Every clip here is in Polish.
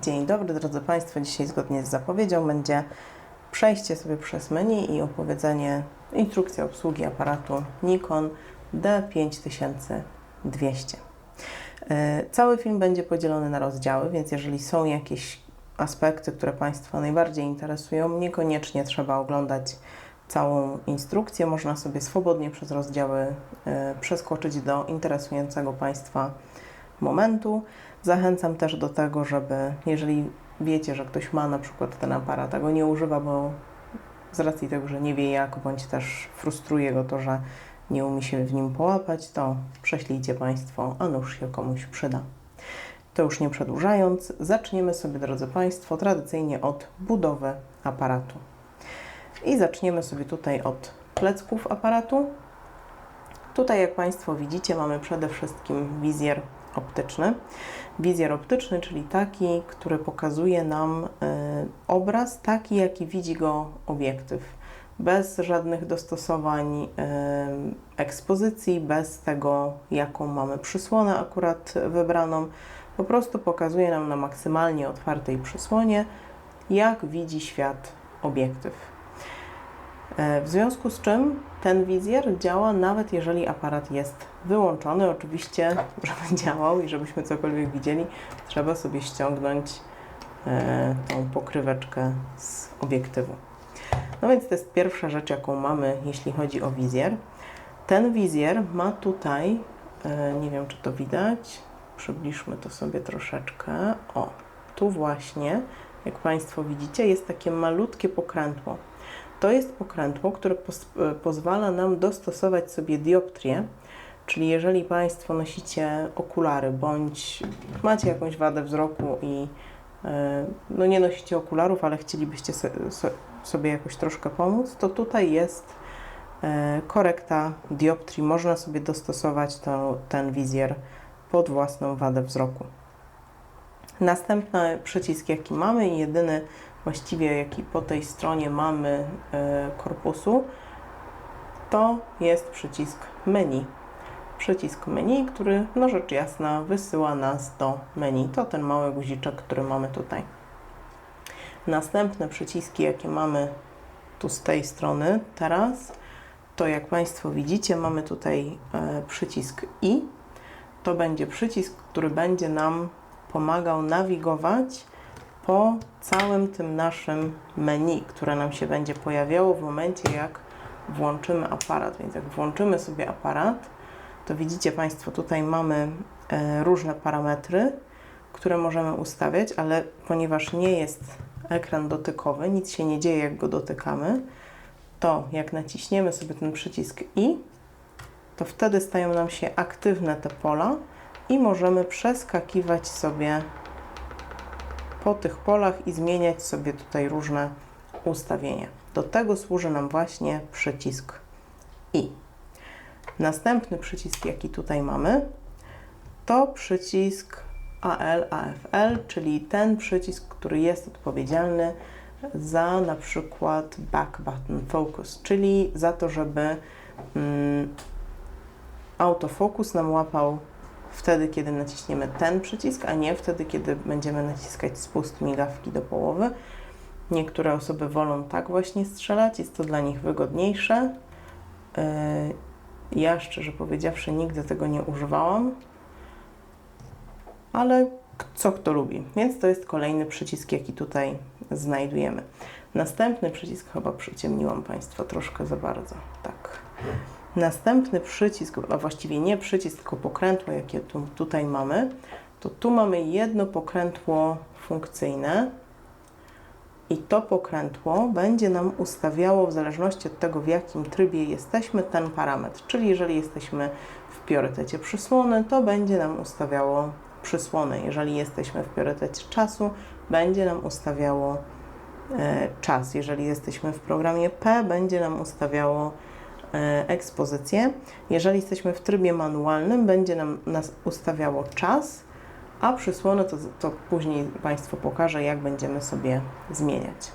Dzień dobry drodzy Państwo, dzisiaj zgodnie z zapowiedzią będzie przejście sobie przez menu i opowiedzenie instrukcji obsługi aparatu Nikon D5200. Cały film będzie podzielony na rozdziały, więc jeżeli są jakieś aspekty, które Państwa najbardziej interesują, niekoniecznie trzeba oglądać całą instrukcję, można sobie swobodnie przez rozdziały przeskoczyć do interesującego Państwa momentu. Zachęcam też do tego, żeby jeżeli wiecie, że ktoś ma na przykład ten aparat, a go nie używa, bo z racji tego, że nie wie jak, bądź też frustruje go to, że nie umie się w nim połapać, to prześlijcie Państwo, a nuż się komuś przyda. To już nie przedłużając, zaczniemy sobie, drodzy Państwo, tradycyjnie od budowy aparatu. I zaczniemy sobie tutaj od plecków aparatu. Tutaj, jak Państwo widzicie, mamy przede wszystkim wizjer optyczny. Wizjer optyczny, czyli taki, który pokazuje nam obraz taki, jaki widzi go obiektyw. Bez żadnych dostosowań ekspozycji, bez tego, jaką mamy przysłonę akurat wybraną. Po prostu pokazuje nam na maksymalnie otwartej przysłonie, jak widzi świat obiektyw. W związku z czym ten wizjer działa nawet jeżeli aparat jest wyłączony. Oczywiście, żeby działał i żebyśmy cokolwiek widzieli, trzeba sobie ściągnąć tą pokryweczkę z obiektywu. No więc to jest pierwsza rzecz, jaką mamy, jeśli chodzi o wizjer. Ten wizjer ma tutaj, nie wiem czy to widać, przybliżmy to sobie troszeczkę. O, tu właśnie, jak Państwo widzicie, jest takie malutkie pokrętło. To jest pokrętło, które pozwala nam dostosować sobie dioptrię, czyli jeżeli Państwo nosicie okulary, bądź macie jakąś wadę wzroku i no nie nosicie okularów, ale chcielibyście sobie jakoś troszkę pomóc, to tutaj jest korekta dioptrii. Można sobie dostosować ten wizjer pod własną wadę wzroku. Następny przycisk, jaki mamy i jedyny właściwie jaki po tej stronie mamy korpusu, to jest przycisk menu. Przycisk menu, który no rzecz jasna wysyła nas do menu. To ten mały guziczek, który mamy tutaj. Następne przyciski, jakie mamy tu z tej strony teraz, to jak Państwo widzicie, mamy tutaj przycisk I. To będzie przycisk, który będzie nam pomagał nawigować po całym tym naszym menu, które nam się będzie pojawiało w momencie, jak włączymy aparat. Więc jak włączymy sobie aparat, to widzicie Państwo, tutaj mamy różne parametry, które możemy ustawiać, ale ponieważ nie jest ekran dotykowy, nic się nie dzieje, jak go dotykamy, to jak naciśniemy sobie ten przycisk I, to wtedy stają nam się aktywne te pola i możemy przeskakiwać sobie po tych polach i zmieniać sobie tutaj różne ustawienia. Do tego służy nam właśnie przycisk I. Następny przycisk, jaki tutaj mamy, to przycisk AL, AFL, czyli ten przycisk, który jest odpowiedzialny za na przykład Back Button Focus, czyli za to, żeby autofokus nam łapał wtedy, kiedy naciśniemy ten przycisk, a nie wtedy, kiedy będziemy naciskać spust migawki do połowy. Niektóre osoby wolą tak właśnie strzelać, jest to dla nich wygodniejsze. Ja szczerze powiedziawszy nigdy tego nie używałam, ale co kto lubi. Więc to jest kolejny przycisk, jaki tutaj znajdujemy. Następny przycisk, chyba przyciemniłam Państwa troszkę za bardzo. Tak. Następny przycisk, a właściwie nie przycisk, tylko pokrętło, jakie tutaj mamy, to tu mamy jedno pokrętło funkcyjne i to pokrętło będzie nam ustawiało, w zależności od tego, w jakim trybie jesteśmy, ten parametr. Czyli jeżeli jesteśmy w priorytecie przysłony, to będzie nam ustawiało przysłonę. Jeżeli jesteśmy w priorytecie czasu, będzie nam ustawiało czas. Jeżeli jesteśmy w programie P, będzie nam ustawiało ekspozycję. Jeżeli jesteśmy w trybie manualnym, będzie nas ustawiało czas, a przysłonę to później Państwu pokażę, jak będziemy sobie zmieniać.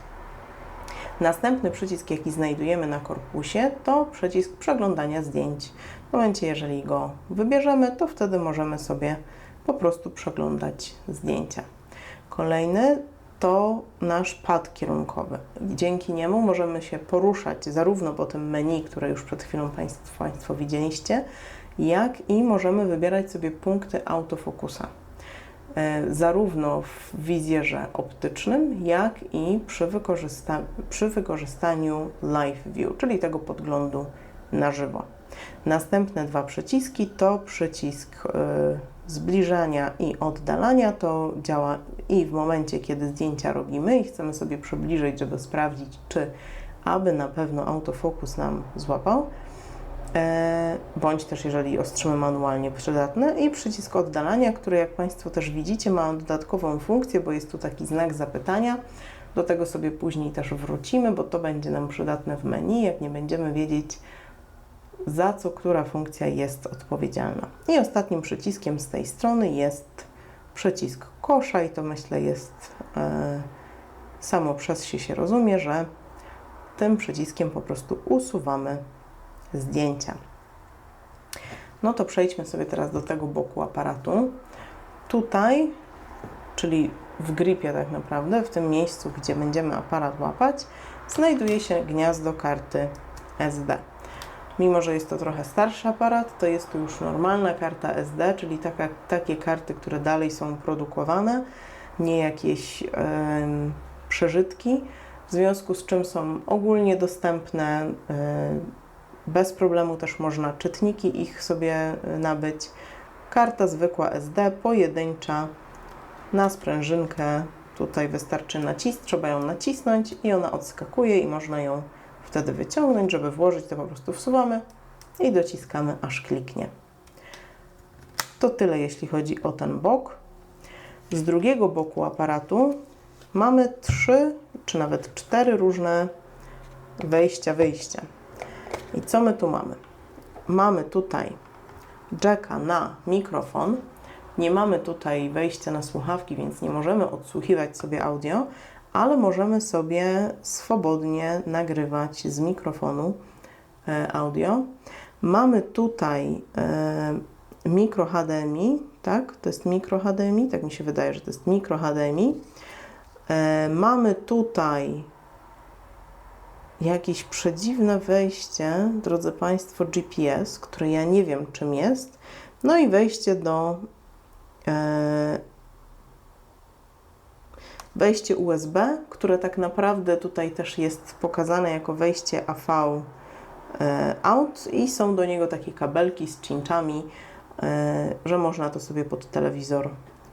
Następny przycisk, jaki znajdujemy na korpusie, to przycisk przeglądania zdjęć. W momencie, jeżeli go wybierzemy, to wtedy możemy sobie po prostu przeglądać zdjęcia. Kolejny to nasz pad kierunkowy. Dzięki niemu możemy się poruszać zarówno po tym menu, które już przed chwilą Państwo widzieliście, jak i możemy wybierać sobie punkty autofokusa. Zarówno w wizjerze optycznym, jak i przy wykorzystaniu Live View, czyli tego podglądu na żywo. Następne dwa przyciski to przycisk zbliżania i oddalania. To działa i w momencie, kiedy zdjęcia robimy i chcemy sobie przybliżyć, żeby sprawdzić, czy aby na pewno autofokus nam złapał, bądź też jeżeli ostrzymy manualnie przydatne, i przycisk oddalania, który jak Państwo też widzicie ma dodatkową funkcję, bo jest tu taki znak zapytania. Do tego sobie później też wrócimy, bo to będzie nam przydatne w menu, jak nie będziemy wiedzieć, za co która funkcja jest odpowiedzialna. I ostatnim przyciskiem z tej strony jest przycisk kosza i to myślę jest samo przez się rozumie, że tym przyciskiem po prostu usuwamy zdjęcia. No to przejdźmy sobie teraz do tego boku aparatu. Tutaj, czyli w gripie tak naprawdę, w tym miejscu, gdzie będziemy aparat łapać, znajduje się gniazdo karty SD. Mimo że jest to trochę starszy aparat, to jest to już normalna karta SD, czyli takie karty, które dalej są produkowane, nie jakieś przeżytki, w związku z czym są ogólnie dostępne. Bez problemu też można czytniki ich sobie nabyć. Karta zwykła SD, pojedyncza, na sprężynkę. Tutaj wystarczy trzeba ją nacisnąć i ona odskakuje i można ją wtedy wyciągnąć. Żeby włożyć, to po prostu wsuwamy i dociskamy, aż kliknie. To tyle, jeśli chodzi o ten bok. Z drugiego boku aparatu mamy 3 czy nawet 4 różne wyjścia. I co my tu mamy? Mamy tutaj jacka na mikrofon. Nie mamy tutaj wejścia na słuchawki, więc nie możemy odsłuchiwać sobie audio, ale możemy sobie swobodnie nagrywać z mikrofonu audio. Mamy tutaj mikro HDMI, tak? To jest mikro HDMI, tak mi się wydaje, że to jest mikro HDMI. Mamy tutaj jakieś przedziwne wejście, drodzy Państwo, GPS, które ja nie wiem czym jest. No i wejście wejście USB, które tak naprawdę tutaj też jest pokazane jako wejście AV out i są do niego takie kabelki z cinczami, że można to sobie pod telewizor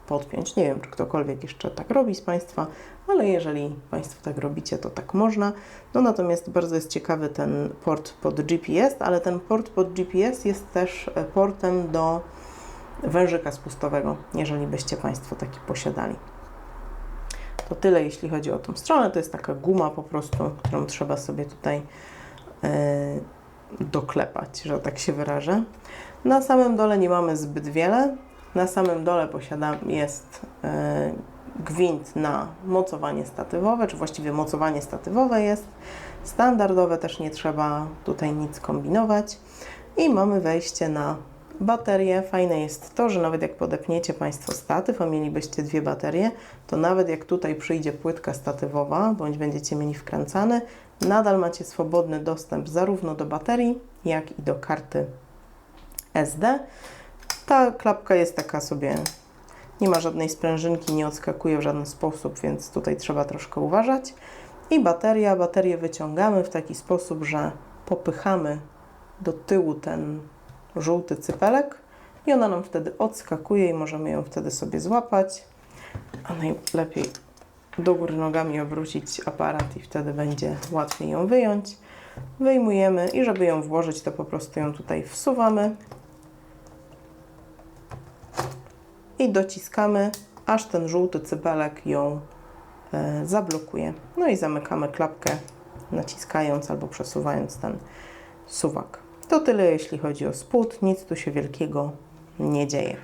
podpiąć. Nie wiem, czy ktokolwiek jeszcze tak robi z Państwa, ale jeżeli Państwo tak robicie, to tak można. No natomiast bardzo jest ciekawy ten port pod GPS, ale ten port pod GPS jest też portem do wężyka spustowego, jeżeli byście Państwo taki posiadali. To tyle, jeśli chodzi o tą stronę. To jest taka guma po prostu, którą trzeba sobie tutaj doklepać, że tak się wyrażę. Na samym dole nie mamy zbyt wiele. Na samym dole jest gwint na mocowanie statywowe, czy właściwie mocowanie statywowe jest standardowe, też nie trzeba tutaj nic kombinować. I mamy wejście na baterię. Fajne jest to, że nawet jak podepniecie Państwo statyw, a mielibyście 2 baterie, to nawet jak tutaj przyjdzie płytka statywowa, bądź będziecie mieli wkręcane, nadal macie swobodny dostęp zarówno do baterii, jak i do karty SD. Ta klapka jest taka sobie, nie ma żadnej sprężynki, nie odskakuje w żaden sposób, więc tutaj trzeba troszkę uważać. I baterię wyciągamy w taki sposób, że popychamy do tyłu ten żółty cypelek i ona nam wtedy odskakuje i możemy ją wtedy sobie złapać, a najlepiej do góry nogami obrócić aparat i wtedy będzie łatwiej ją wyjąć. Wyjmujemy i żeby ją włożyć, to po prostu ją tutaj wsuwamy i dociskamy, aż ten żółty cypelek ją zablokuje. No i zamykamy klapkę, naciskając albo przesuwając ten suwak. To tyle, jeśli chodzi o spód. Nic tu się wielkiego nie dzieje.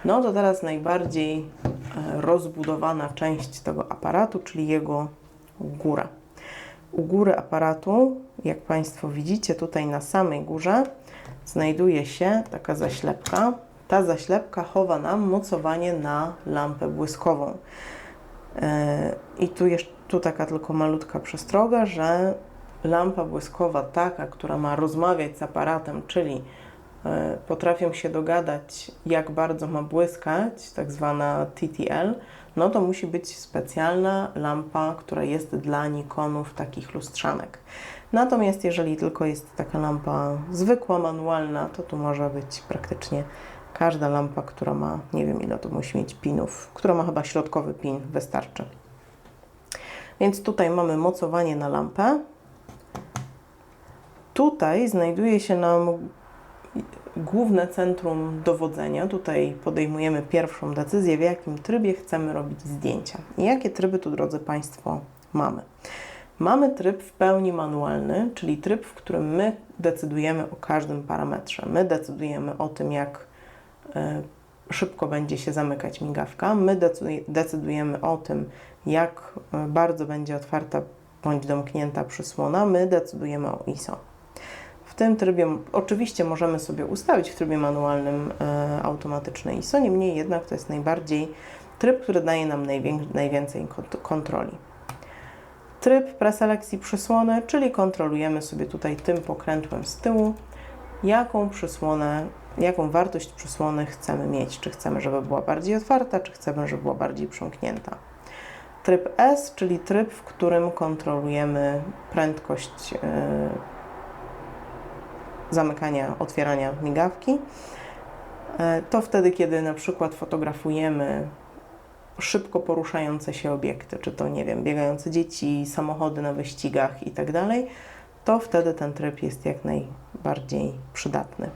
No to teraz najbardziej rozbudowana część tego aparatu, czyli jego góra. U góry aparatu, jak Państwo widzicie, tutaj na samej górze znajduje się taka zaślepka. Ta zaślepka chowa nam mocowanie na lampę błyskową. I tu taka tylko malutka przestroga, że lampa błyskowa taka, która ma rozmawiać z aparatem, czyli potrafią się dogadać, jak bardzo ma błyskać, tak zwana TTL, no to musi być specjalna lampa, która jest dla Nikonów takich lustrzanek. Natomiast jeżeli tylko jest taka lampa zwykła, manualna, to tu może być praktycznie każda lampa, która ma, nie wiem ile to musi mieć pinów, która ma chyba środkowy pin, wystarczy. Więc tutaj mamy mocowanie na lampę. Tutaj znajduje się nam główne centrum dowodzenia. Tutaj podejmujemy pierwszą decyzję, w jakim trybie chcemy robić zdjęcia. I jakie tryby tu, drodzy Państwo, mamy? Mamy tryb w pełni manualny, czyli tryb, w którym my decydujemy o każdym parametrze. My decydujemy o tym, jak szybko będzie się zamykać migawka. My decydujemy o tym, jak bardzo będzie otwarta bądź domknięta przysłona. My decydujemy o ISO. W tym trybie oczywiście możemy sobie ustawić w trybie manualnym automatyczne ISO, niemniej jednak to jest najbardziej tryb, który daje nam najwięcej kontroli. Tryb preselekcji przysłony, czyli kontrolujemy sobie tutaj tym pokrętłem z tyłu, jaką wartość przysłony chcemy mieć. Czy chcemy, żeby była bardziej otwarta, czy chcemy, żeby była bardziej przymknięta. Tryb S, czyli tryb, w którym kontrolujemy prędkość zamykania, otwierania migawki. To wtedy, kiedy na przykład fotografujemy szybko poruszające się obiekty, czy to, nie wiem, biegające dzieci, samochody na wyścigach i tak dalej, to wtedy ten tryb jest jak najbardziej przydatny.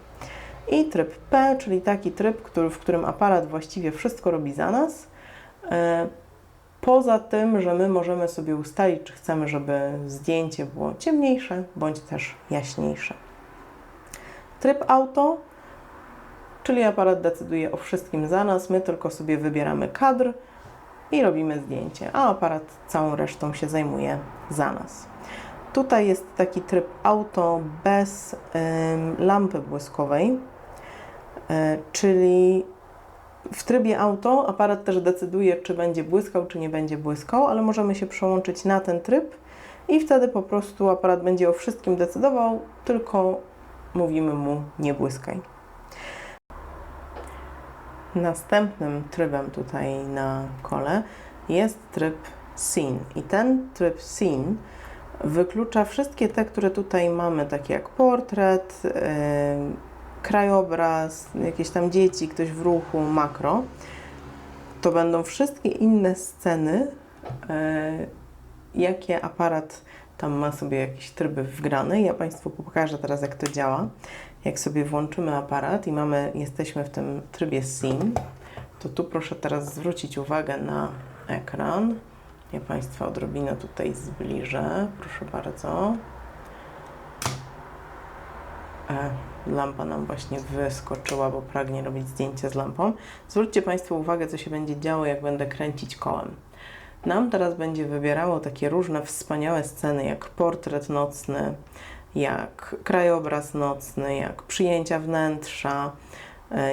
I tryb P, czyli taki tryb, w którym aparat właściwie wszystko robi za nas, poza tym, że my możemy sobie ustalić, czy chcemy, żeby zdjęcie było ciemniejsze, bądź też jaśniejsze. Tryb auto, czyli aparat decyduje o wszystkim za nas, my tylko sobie wybieramy kadr i robimy zdjęcie, a aparat całą resztą się zajmuje za nas. Tutaj jest taki tryb auto bez lampy błyskowej, czyli w trybie auto aparat też decyduje, czy będzie błyskał, czy nie będzie błyskał, ale możemy się przełączyć na ten tryb i wtedy po prostu aparat będzie o wszystkim decydował, tylko mówimy mu nie błyskaj. Następnym trybem tutaj na kole jest tryb Scene i ten tryb Scene wyklucza wszystkie te, które tutaj mamy, takie jak portret, krajobraz, jakieś tam dzieci, ktoś w ruchu, makro. To będą wszystkie inne sceny, jakie aparat tam ma sobie jakieś tryby wgrane. Ja Państwu pokażę teraz, jak to działa. Jak sobie włączymy aparat i jesteśmy w tym trybie Scene, to tu proszę teraz zwrócić uwagę na ekran. Ja Państwa odrobinę tutaj zbliżę, proszę bardzo. Lampa nam właśnie wyskoczyła, bo pragnie robić zdjęcie z lampą. Zwróćcie Państwo uwagę, co się będzie działo, jak będę kręcić kołem. Nam teraz będzie wybierało takie różne wspaniałe sceny, jak portret nocny, jak krajobraz nocny, jak przyjęcia wnętrza,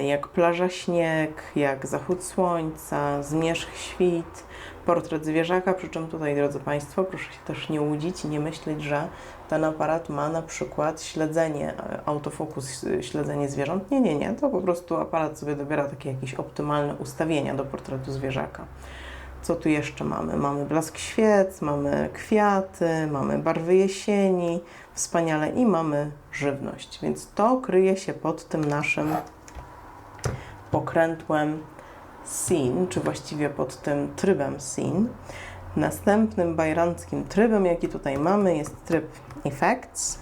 jak plaża śnieg, jak zachód słońca, zmierzch świt, portret zwierzaka, przy czym tutaj, drodzy Państwo, proszę się też nie łudzić i nie myśleć, że ten aparat ma na przykład śledzenie, autofokus, śledzenie zwierząt. Nie, to po prostu aparat sobie dobiera takie jakieś optymalne ustawienia do portretu zwierzaka. Co tu jeszcze mamy? Mamy blask świec, mamy kwiaty, mamy barwy jesieni, wspaniale, i mamy żywność. Więc to kryje się pod tym naszym pokrętłem Scene, czy właściwie pod tym trybem Scene. Następnym bajeranckim trybem, jaki tutaj mamy, jest tryb Effects.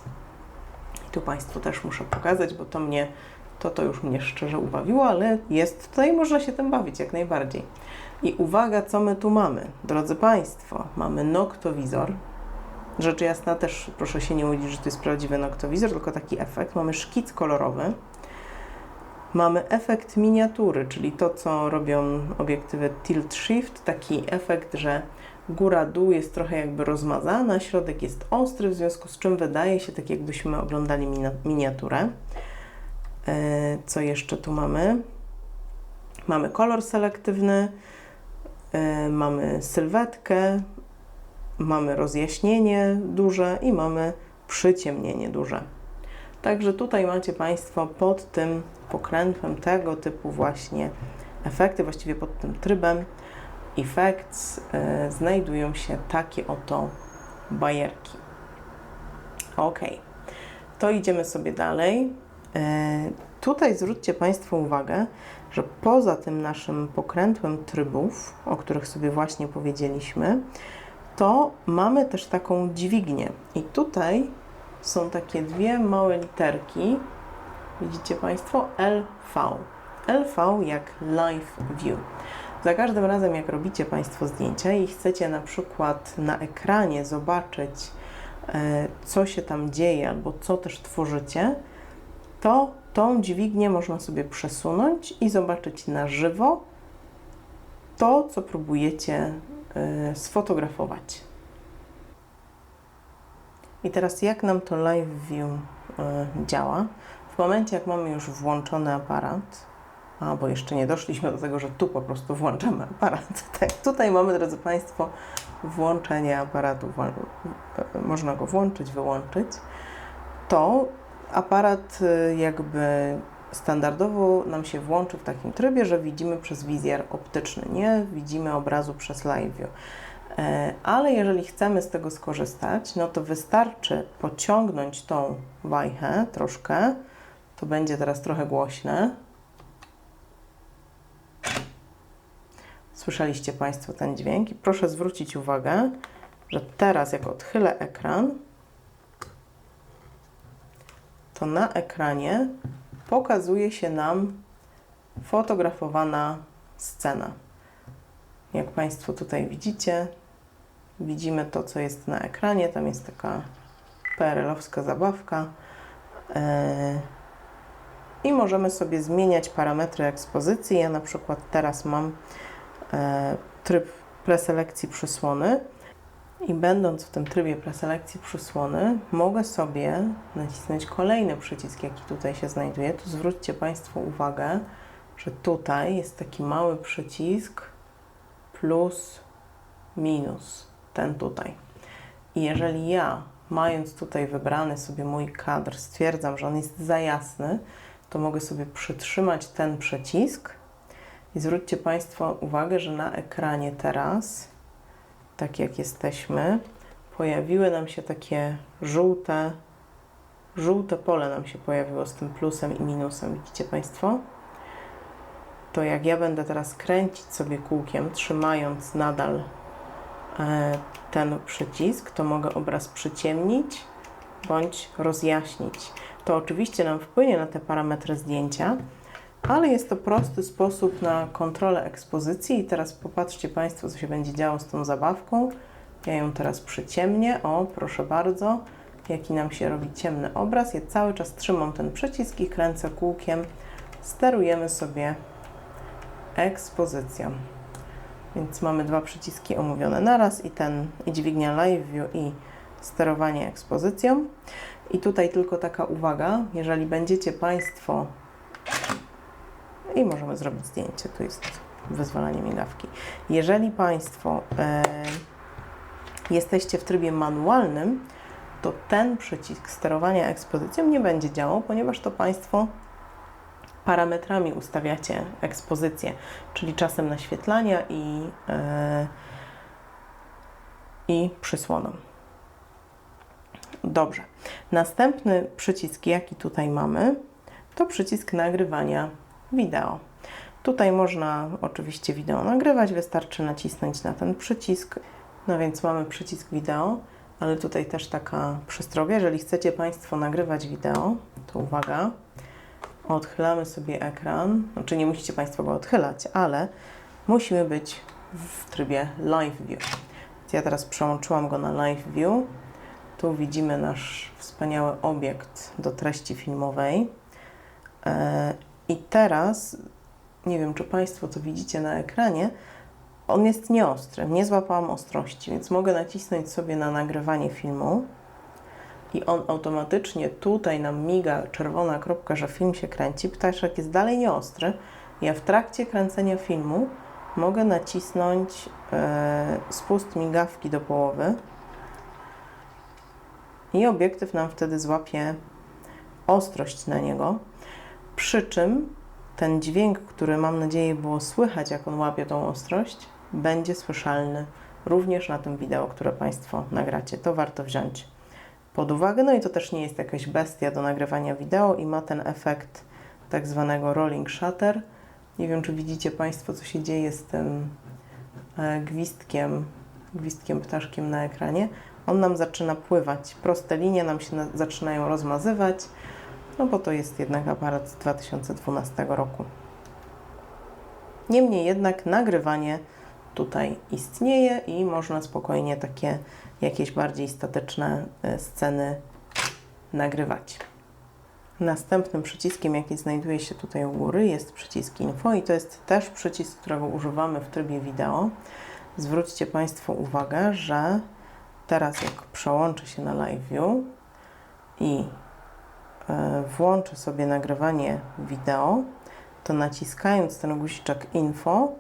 I tu Państwu też muszę pokazać, bo to już mnie szczerze ubawiło, ale jest tutaj, można się tym bawić jak najbardziej. I uwaga, co my tu mamy? Drodzy Państwo, mamy noktowizor. Rzecz jasna, też proszę się nie łudzić, że to jest prawdziwy noktowizor, tylko taki efekt. Mamy szkic kolorowy. Mamy efekt miniatury, czyli to, co robią obiektywy tilt shift, taki efekt, że góra-dół jest trochę jakby rozmazana, środek jest ostry, w związku z czym wydaje się tak, jakbyśmy oglądali miniaturę. Co jeszcze tu mamy? Mamy kolor selektywny, mamy sylwetkę, mamy rozjaśnienie duże i mamy przyciemnienie duże. Także tutaj macie Państwo pod tym pokrętłem tego typu właśnie efekty, właściwie pod tym trybem Effects znajdują się takie oto bajerki. Ok, to idziemy sobie dalej. Tutaj zwróćcie Państwo uwagę, że poza tym naszym pokrętłem trybów, o których sobie właśnie powiedzieliśmy, to mamy też taką dźwignię. I tutaj są takie dwie małe literki, widzicie Państwo, LV. LV jak Live View. Za każdym razem, jak robicie Państwo zdjęcia i chcecie na przykład na ekranie zobaczyć, co się tam dzieje albo co też tworzycie, to tą dźwignię można sobie przesunąć i zobaczyć na żywo to, co próbujecie sfotografować. I teraz jak nam to Live View działa? W momencie, jak mamy już włączony aparat, bo jeszcze nie doszliśmy do tego, że tu po prostu włączamy aparat. Tak, tutaj mamy, drodzy Państwo, włączenie aparatu. Można go włączyć, wyłączyć. To aparat jakby standardowo nam się włączy w takim trybie, że widzimy przez wizjer optyczny, nie widzimy obrazu przez Live View. Ale jeżeli chcemy z tego skorzystać, no to wystarczy pociągnąć tą wajchę troszkę. To będzie teraz trochę głośne. Słyszeliście Państwo ten dźwięk i proszę zwrócić uwagę, że teraz jak odchylę ekran, to na ekranie pokazuje się nam fotografowana scena. Jak Państwo tutaj widzicie, widzimy to, co jest na ekranie. Tam jest taka PRL-owska zabawka. I możemy sobie zmieniać parametry ekspozycji. Ja na przykład teraz mam tryb preselekcji przysłony i będąc w tym trybie preselekcji przysłony, mogę sobie nacisnąć kolejny przycisk, jaki tutaj się znajduje. Tu zwróćcie Państwo uwagę, że tutaj jest taki mały przycisk plus, minus, ten tutaj. I jeżeli ja, mając tutaj wybrany sobie mój kadr, stwierdzam, że on jest za jasny, to mogę sobie przytrzymać ten przycisk i zwróćcie Państwo uwagę, że na ekranie teraz, tak jak jesteśmy, pojawiły nam się takie żółte pole nam się pojawiło z tym plusem i minusem. Widzicie Państwo? To jak ja będę teraz kręcić sobie kółkiem, trzymając nadal ten przycisk, to mogę obraz przyciemnić bądź rozjaśnić. To oczywiście nam wpłynie na te parametry zdjęcia, ale jest to prosty sposób na kontrolę ekspozycji. I teraz popatrzcie Państwo, co się będzie działo z tą zabawką. Ja ją teraz przyciemnię. O, proszę bardzo, jaki nam się robi ciemny obraz. Ja cały czas trzymam ten przycisk i kręcę kółkiem. Sterujemy sobie ekspozycją. Więc mamy dwa przyciski omówione naraz i dźwignia Live View i sterowanie ekspozycją. I tutaj tylko taka uwaga, jeżeli będziecie Państwo i możemy zrobić zdjęcie, tu jest wyzwalanie migawki. Jeżeli Państwo jesteście w trybie manualnym, to ten przycisk sterowania ekspozycją nie będzie działał, ponieważ to Państwo parametrami ustawiacie ekspozycję, czyli czasem naświetlania i przysłoną. Dobrze. Następny przycisk, jaki tutaj mamy, to przycisk nagrywania wideo. Tutaj można oczywiście wideo nagrywać, wystarczy nacisnąć na ten przycisk. No więc mamy przycisk wideo, ale tutaj też taka przestroga. Jeżeli chcecie Państwo nagrywać wideo, to uwaga, odchylamy sobie ekran. Znaczy nie musicie Państwo go odchylać, ale musimy być w trybie Live View. Więc ja teraz przełączyłam go na Live View. Tu widzimy nasz wspaniały obiekt do treści filmowej. I teraz, nie wiem, czy Państwo to widzicie na ekranie, on jest nieostry, nie złapałam ostrości, więc mogę nacisnąć sobie na nagrywanie filmu i on automatycznie tutaj nam miga czerwona kropka, że film się kręci. Ptaszek jest dalej nieostry. Ja w trakcie kręcenia filmu mogę nacisnąć spust migawki do połowy i obiektyw nam wtedy złapie ostrość na niego, przy czym ten dźwięk, który mam nadzieję było słychać, jak on łapie tą ostrość, będzie słyszalny również na tym wideo, które Państwo nagracie. To warto wziąć pod uwagę. No i to też nie jest jakaś bestia do nagrywania wideo i ma ten efekt tak zwanego rolling shutter. Nie wiem, czy widzicie Państwo, co się dzieje z tym gwizdkiem ptaszkiem na ekranie. On nam zaczyna pływać. Proste linie nam się zaczynają rozmazywać, no bo to jest jednak aparat z 2012 roku. Niemniej jednak nagrywanie tutaj istnieje i można spokojnie takie jakieś bardziej statyczne sceny nagrywać. Następnym przyciskiem, jaki znajduje się tutaj u góry, jest przycisk Info i to jest też przycisk, którego używamy w trybie wideo. Zwróćcie Państwo uwagę, że teraz jak przełączę się na Live View i włączę sobie nagrywanie wideo, to naciskając ten guziczek Info,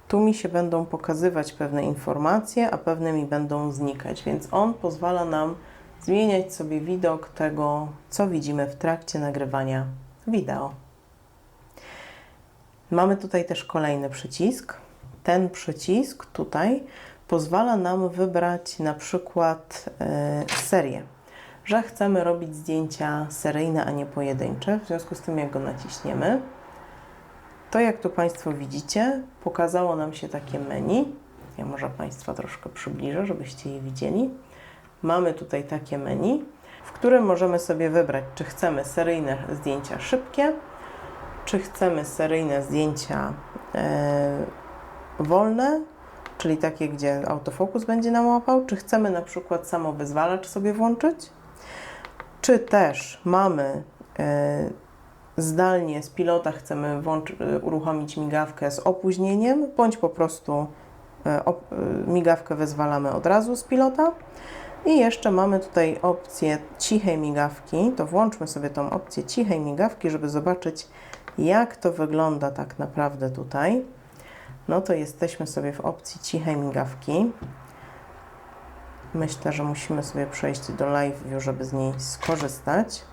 tu mi się będą pokazywać pewne informacje, a pewne mi będą znikać, więc on pozwala nam zmieniać sobie widok tego, co widzimy w trakcie nagrywania wideo. Mamy tutaj też kolejny przycisk. Ten przycisk tutaj pozwala nam wybrać na przykład serię, że chcemy robić zdjęcia seryjne, a nie pojedyncze. W związku z tym, jak go naciśniemy, to jak tu Państwo widzicie, pokazało nam się takie menu. Ja może Państwa troszkę przybliżę, żebyście je widzieli. Mamy tutaj takie menu, w którym możemy sobie wybrać, czy chcemy seryjne zdjęcia szybkie, czy chcemy seryjne zdjęcia wolne, czyli takie, gdzie autofokus będzie nam łapał, czy chcemy na przykład samowyzwalacz sobie włączyć, czy też mamy zdalnie z pilota, chcemy uruchomić migawkę z opóźnieniem, bądź po prostu migawkę wyzwalamy od razu z pilota. I jeszcze mamy tutaj opcję cichej migawki, to włączmy sobie tą opcję cichej migawki, żeby zobaczyć, jak to wygląda tak naprawdę tutaj. No to jesteśmy sobie w opcji cichej migawki. Myślę, że musimy sobie przejść do Live View, żeby z niej skorzystać.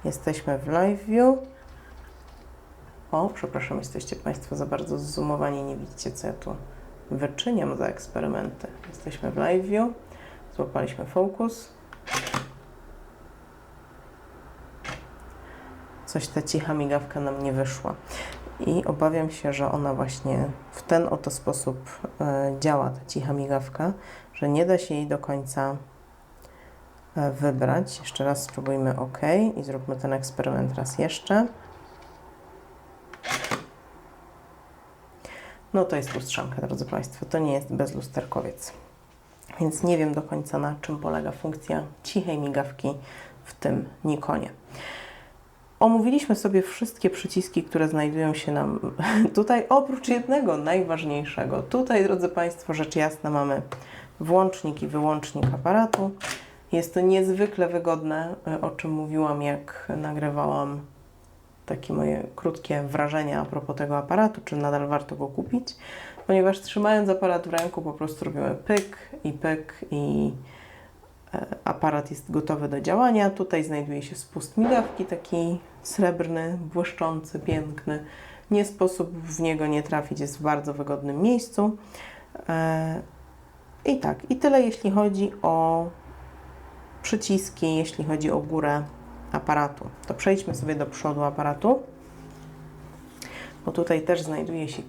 Jesteśmy w Live View. O, przepraszam, jesteście Państwo za bardzo zzoomowani, nie widzicie, co ja tu wyczyniam za eksperymenty. Jesteśmy w Live View. Złapaliśmy fokus. Coś ta cicha migawka nam nie wyszła. I obawiam się, że ona właśnie w ten oto sposób działa, ta cicha migawka, że nie da się jej do końca wybrać. Jeszcze raz spróbujmy OK i zróbmy ten eksperyment raz jeszcze. No to jest lustrzanka, drodzy Państwo, to nie jest bezlusterkowiec. Więc nie wiem do końca, na czym polega funkcja cichej migawki w tym Nikonie. Omówiliśmy sobie wszystkie przyciski, które znajdują się nam tutaj, oprócz jednego najważniejszego. Tutaj, drodzy Państwo, rzecz jasna, mamy włącznik i wyłącznik aparatu. Jest to niezwykle wygodne, o czym mówiłam, jak nagrywałam takie moje krótkie wrażenia a propos tego aparatu, czy nadal warto go kupić, ponieważ trzymając aparat w ręku po prostu robimy pyk i aparat jest gotowy do działania. Tutaj znajduje się spust migawki, taki srebrny, błyszczący, piękny. Nie sposób w niego nie trafić, jest w bardzo wygodnym miejscu. I tak, i tyle jeśli chodzi o przyciski, jeśli chodzi o górę aparatu. To przejdźmy sobie do przodu aparatu, bo tutaj też znajduje się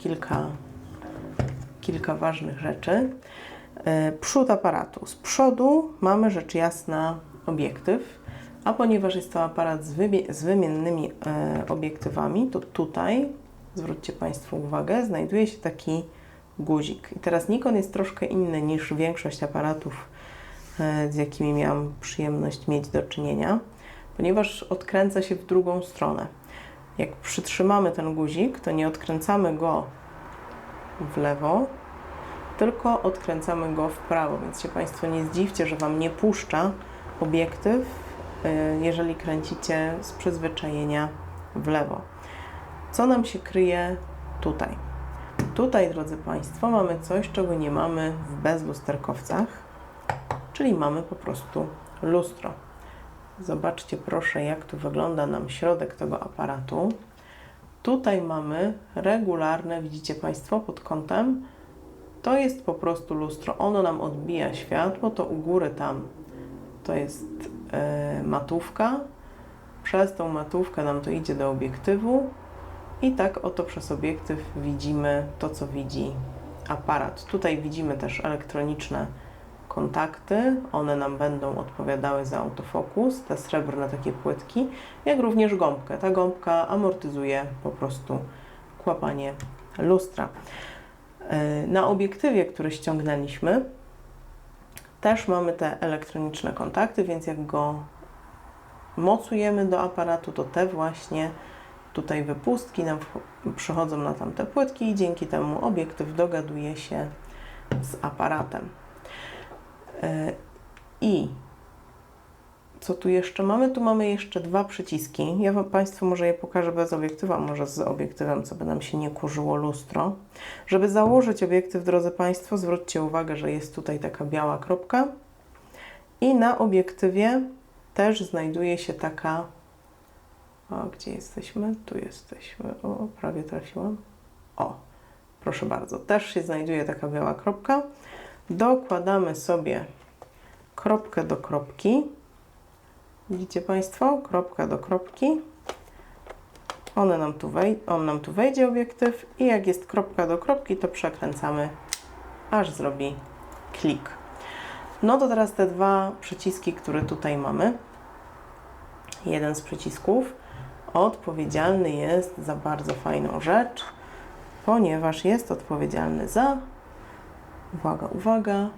kilka ważnych rzeczy. Przód aparatu. Z przodu mamy rzecz jasna obiektyw, a ponieważ jest to aparat z wymiennymi obiektywami, to tutaj, zwróćcie Państwo uwagę, znajduje się taki guzik. I teraz Nikon jest troszkę inny niż większość aparatów, z jakimi miałam przyjemność mieć do czynienia, ponieważ odkręca się w drugą stronę. Jak przytrzymamy ten guzik, to nie odkręcamy go w lewo, tylko odkręcamy go w prawo, więc się Państwo nie zdziwcie, że Wam nie puszcza obiektyw, jeżeli kręcicie z przyzwyczajenia w lewo. Co nam się kryje tutaj? Tutaj, drodzy Państwo, mamy coś, czego nie mamy w bezlusterkowcach, czyli mamy po prostu lustro. Zobaczcie proszę, jak tu wygląda nam środek tego aparatu. Tutaj mamy regularne, widzicie Państwo, pod kątem. To jest po prostu lustro. Ono nam odbija światło, to u góry tam to jest matówka. Przez tą matówkę nam to idzie do obiektywu i tak oto przez obiektyw widzimy to, co widzi aparat. Tutaj widzimy też elektroniczne kontakty. One nam będą odpowiadały za autofokus, te srebrne takie płytki, jak również gąbkę. Ta gąbka amortyzuje po prostu kłapanie lustra. Na obiektywie, który ściągnęliśmy, też mamy te elektroniczne kontakty, więc jak go mocujemy do aparatu, to te właśnie tutaj wypustki nam przychodzą na tamte płytki i dzięki temu obiektyw dogaduje się z aparatem. I co tu jeszcze mamy? Tu mamy jeszcze dwa przyciski. Ja Państwu może je pokażę bez obiektywa, może z obiektywem, co by nam się nie kurzyło lustro. Żeby założyć obiektyw, drodzy Państwo, zwróćcie uwagę, że jest tutaj taka biała kropka i na obiektywie też znajduje się taka... O, gdzie jesteśmy? Tu jesteśmy. O, prawie trafiłam. O, proszę bardzo. Też się znajduje taka biała kropka. Dokładamy sobie kropkę do kropki. Widzicie Państwo? Kropka do kropki. On nam tu wejdzie obiektyw i jak jest kropka do kropki, to przekręcamy, aż zrobi klik. No to teraz te dwa przyciski, które tutaj mamy. Jeden z przycisków odpowiedzialny jest za bardzo fajną rzecz, ponieważ jest odpowiedzialny za, uwaga, uwaga,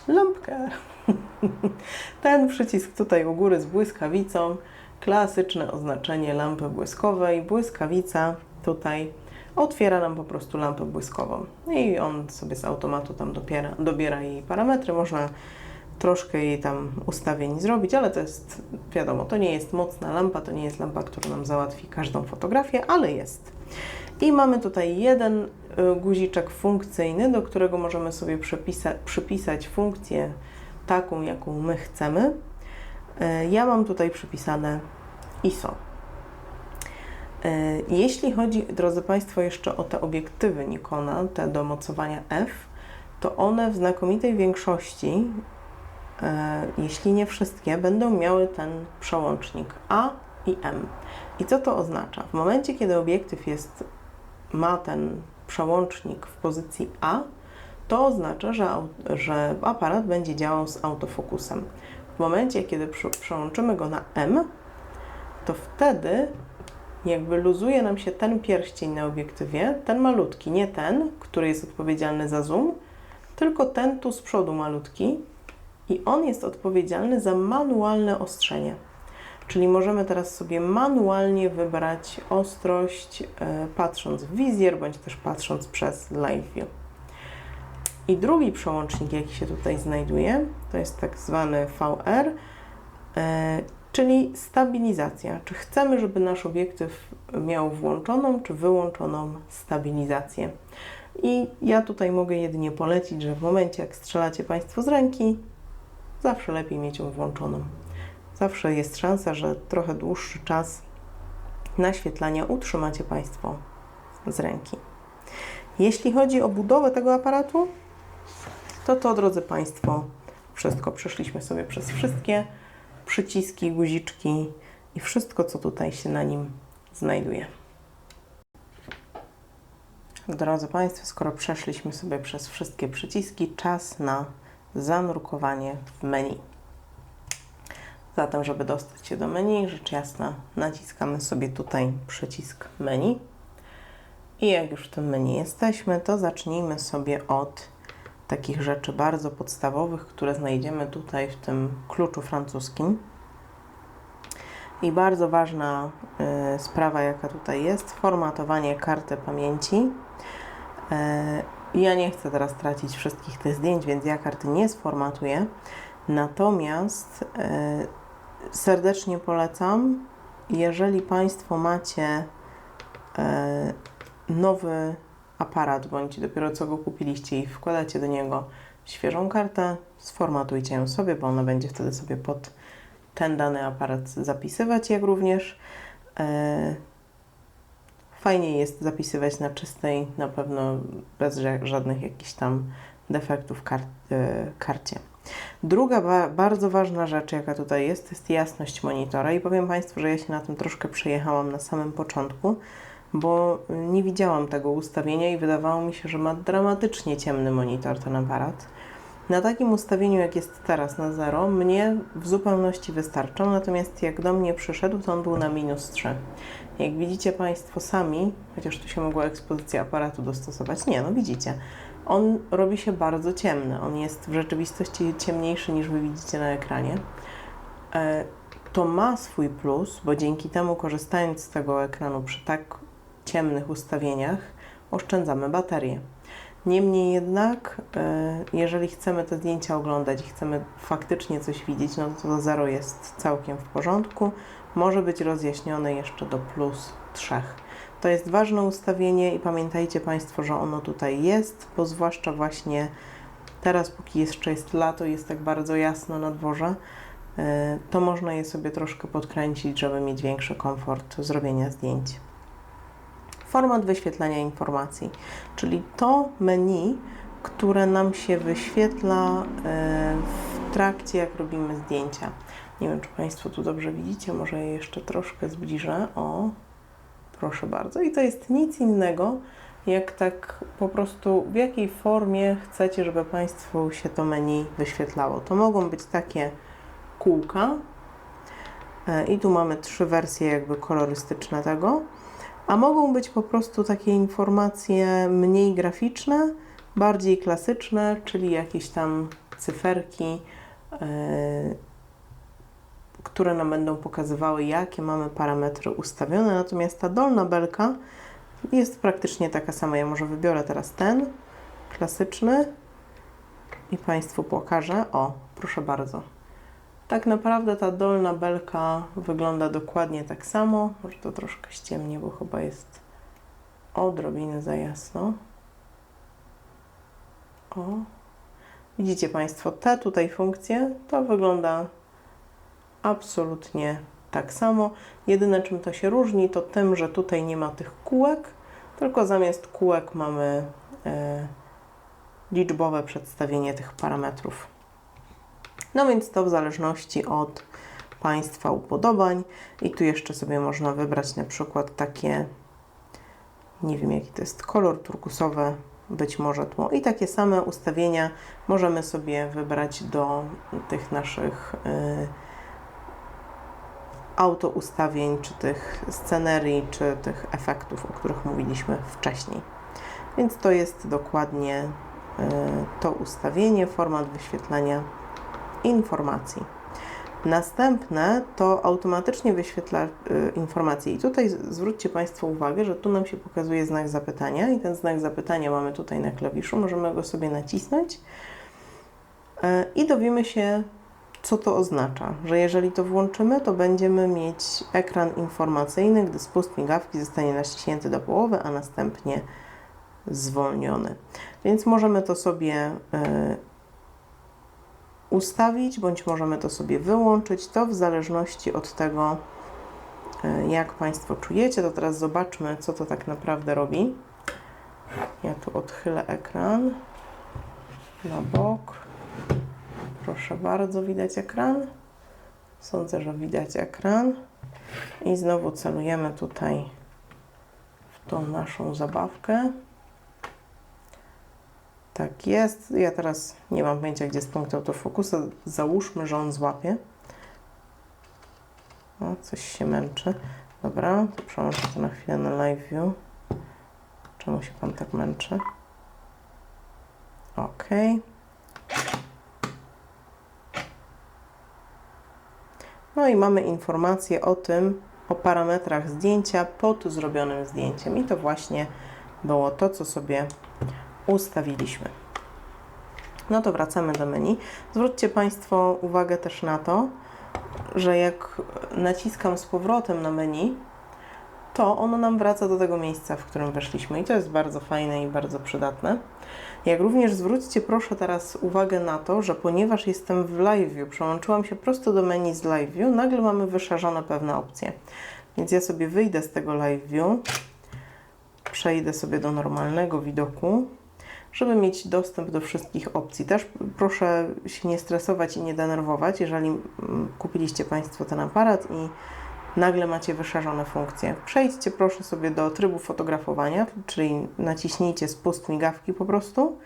lampkę. Ten przycisk tutaj u góry z błyskawicą, klasyczne oznaczenie lampy błyskowej. Błyskawica tutaj otwiera nam po prostu lampę błyskową i on sobie z automatu tam dobiera jej parametry. Można troszkę jej tam ustawień zrobić, ale to jest, wiadomo, to nie jest mocna lampa, to nie jest lampa, która nam załatwi każdą fotografię, ale jest. I mamy tutaj jeden guziczek funkcyjny, do którego możemy sobie przypisać funkcję taką, jaką my chcemy. Ja mam tutaj przypisane ISO. Jeśli chodzi, drodzy Państwo, jeszcze o te obiektywy Nikona, te do mocowania f, to one w znakomitej większości, jeśli nie wszystkie, będą miały ten przełącznik A i M. I co to oznacza? W momencie, kiedy obiektyw ma ten przełącznik w pozycji A, to oznacza, że aparat będzie działał z autofokusem. W momencie, kiedy przełączymy go na M, to wtedy jakby luzuje nam się ten pierścień na obiektywie, ten malutki, nie ten, który jest odpowiedzialny za zoom, tylko ten tu z przodu malutki i on jest odpowiedzialny za manualne ostrzenie. Czyli możemy teraz sobie manualnie wybrać ostrość, patrząc w wizjer, bądź też patrząc przez Live View. I drugi przełącznik, jaki się tutaj znajduje, to jest tak zwany VR, czyli stabilizacja. Czy chcemy, żeby nasz obiektyw miał włączoną czy wyłączoną stabilizację? I ja tutaj mogę jedynie polecić, że w momencie, jak strzelacie Państwo z ręki, zawsze lepiej mieć ją włączoną. Zawsze jest szansa, że trochę dłuższy czas naświetlania utrzymacie Państwo z ręki. Jeśli chodzi o budowę tego aparatu, to, drodzy Państwo, wszystko. Przeszliśmy sobie przez wszystkie przyciski, guziczki i wszystko, co tutaj się na nim znajduje. Drodzy Państwo, skoro przeszliśmy sobie przez wszystkie przyciski, czas na zanurkowanie w menu. Zatem, żeby dostać się do menu, rzecz jasna, naciskamy sobie tutaj przycisk menu. I jak już w tym menu jesteśmy, to zacznijmy sobie od takich rzeczy bardzo podstawowych, które znajdziemy tutaj w tym kluczu francuskim. I bardzo ważna sprawa, jaka tutaj jest, formatowanie karty pamięci. Ja nie chcę teraz tracić wszystkich tych zdjęć, więc ja karty nie sformatuję. Natomiast serdecznie polecam, jeżeli Państwo macie nowy aparat, bądź dopiero co go kupiliście i wkładacie do niego świeżą kartę, sformatujcie ją sobie, bo ona będzie wtedy sobie pod ten dany aparat zapisywać, jak również fajnie jest zapisywać na czystej, na pewno bez żadnych jakichś tam defektów w karcie. Druga bardzo ważna rzecz, jaka tutaj jest, to jest jasność monitora i powiem Państwu, że ja się na tym troszkę przejechałam na samym początku, bo nie widziałam tego ustawienia i wydawało mi się, że ma dramatycznie ciemny monitor ten aparat. Na takim ustawieniu, jak jest teraz na 0, mnie w zupełności wystarczał, natomiast jak do mnie przyszedł, to on był na -3. Jak widzicie Państwo sami, chociaż tu się mogła ekspozycja aparatu dostosować, nie, no widzicie, on robi się bardzo ciemny, on jest w rzeczywistości ciemniejszy niż Wy widzicie na ekranie. To ma swój plus, bo dzięki temu, korzystając z tego ekranu przy tak ciemnych ustawieniach, oszczędzamy baterię. Niemniej jednak, jeżeli chcemy te zdjęcia oglądać i chcemy faktycznie coś widzieć, no to 0 jest całkiem w porządku. Może być rozjaśnione jeszcze do +3. To jest ważne ustawienie i pamiętajcie Państwo, że ono tutaj jest, bo zwłaszcza właśnie teraz, póki jeszcze jest lato, jest tak bardzo jasno na dworze, to można je sobie troszkę podkręcić, żeby mieć większy komfort zrobienia zdjęć. Format wyświetlania informacji, czyli to menu, które nam się wyświetla w trakcie, jak robimy zdjęcia. Nie wiem, czy Państwo tu dobrze widzicie, może je jeszcze troszkę zbliżę. O, proszę bardzo. I to jest nic innego, jak tak po prostu w jakiej formie chcecie, żeby Państwu się to menu wyświetlało. To mogą być takie kółka i tu mamy 3 wersje jakby kolorystyczne tego. A mogą być po prostu takie informacje mniej graficzne, bardziej klasyczne, czyli jakieś tam cyferki, które nam będą pokazywały, jakie mamy parametry ustawione. Natomiast ta dolna belka jest praktycznie taka sama. Ja może wybiorę teraz ten klasyczny i Państwu pokażę. O, proszę bardzo. Tak naprawdę ta dolna belka wygląda dokładnie tak samo. Może to troszkę ściemnie, bo chyba jest odrobinę za jasno. O. Widzicie Państwo, te tutaj funkcje, to wygląda absolutnie tak samo. Jedyne, czym to się różni, to tym, że tutaj nie ma tych kółek, tylko zamiast kółek mamy liczbowe przedstawienie tych parametrów. No więc to w zależności od Państwa upodobań. I tu jeszcze sobie można wybrać na przykład takie, nie wiem jaki to jest kolor, turkusowe, być może tło. I takie same ustawienia możemy sobie wybrać do tych naszych auto ustawień, czy tych scenerii, czy tych efektów, o których mówiliśmy wcześniej. Więc to jest dokładnie to ustawienie, format wyświetlania informacji. Następne to automatycznie wyświetla informacje i tutaj zwróćcie Państwo uwagę, że tu nam się pokazuje znak zapytania i ten znak zapytania mamy tutaj na klawiszu, możemy go sobie nacisnąć i dowiemy się, co to oznacza, że jeżeli to włączymy, to będziemy mieć ekran informacyjny, gdy spust migawki zostanie naciśnięty do połowy, a następnie zwolniony. Więc możemy to sobie ustawić, bądź możemy to sobie wyłączyć, to w zależności od tego, jak Państwo czujecie. To teraz zobaczmy, co to tak naprawdę robi. Ja tu odchylę ekran na bok. Proszę bardzo, widać ekran? Sądzę, że widać ekran. I znowu celujemy tutaj w tą naszą zabawkę. Tak jest. Ja teraz nie mam pojęcia, gdzie jest punkt autofokusa. Załóżmy, że on złapie. O, coś się męczy. Dobra, to przełączę to na chwilę na live view. Czemu się Pan tak męczy? OK. No i mamy informację o tym, o parametrach zdjęcia pod zrobionym zdjęciem. I to właśnie było to, co sobie ustawiliśmy. No to wracamy do menu. Zwróćcie Państwo uwagę też na to, że jak naciskam z powrotem na menu, to ono nam wraca do tego miejsca, w którym weszliśmy i to jest bardzo fajne i bardzo przydatne. Jak również zwróćcie proszę teraz uwagę na to, że ponieważ jestem w Live View, przełączyłam się prosto do menu z Live View, nagle mamy wyszerzone pewne opcje. Więc ja sobie wyjdę z tego Live View, przejdę sobie do normalnego widoku, żeby mieć dostęp do wszystkich opcji. Też proszę się nie stresować i nie denerwować, jeżeli kupiliście Państwo ten aparat i nagle macie wyszerzone funkcje. Przejdźcie proszę sobie do trybu fotografowania, czyli naciśnijcie spust migawki po prostu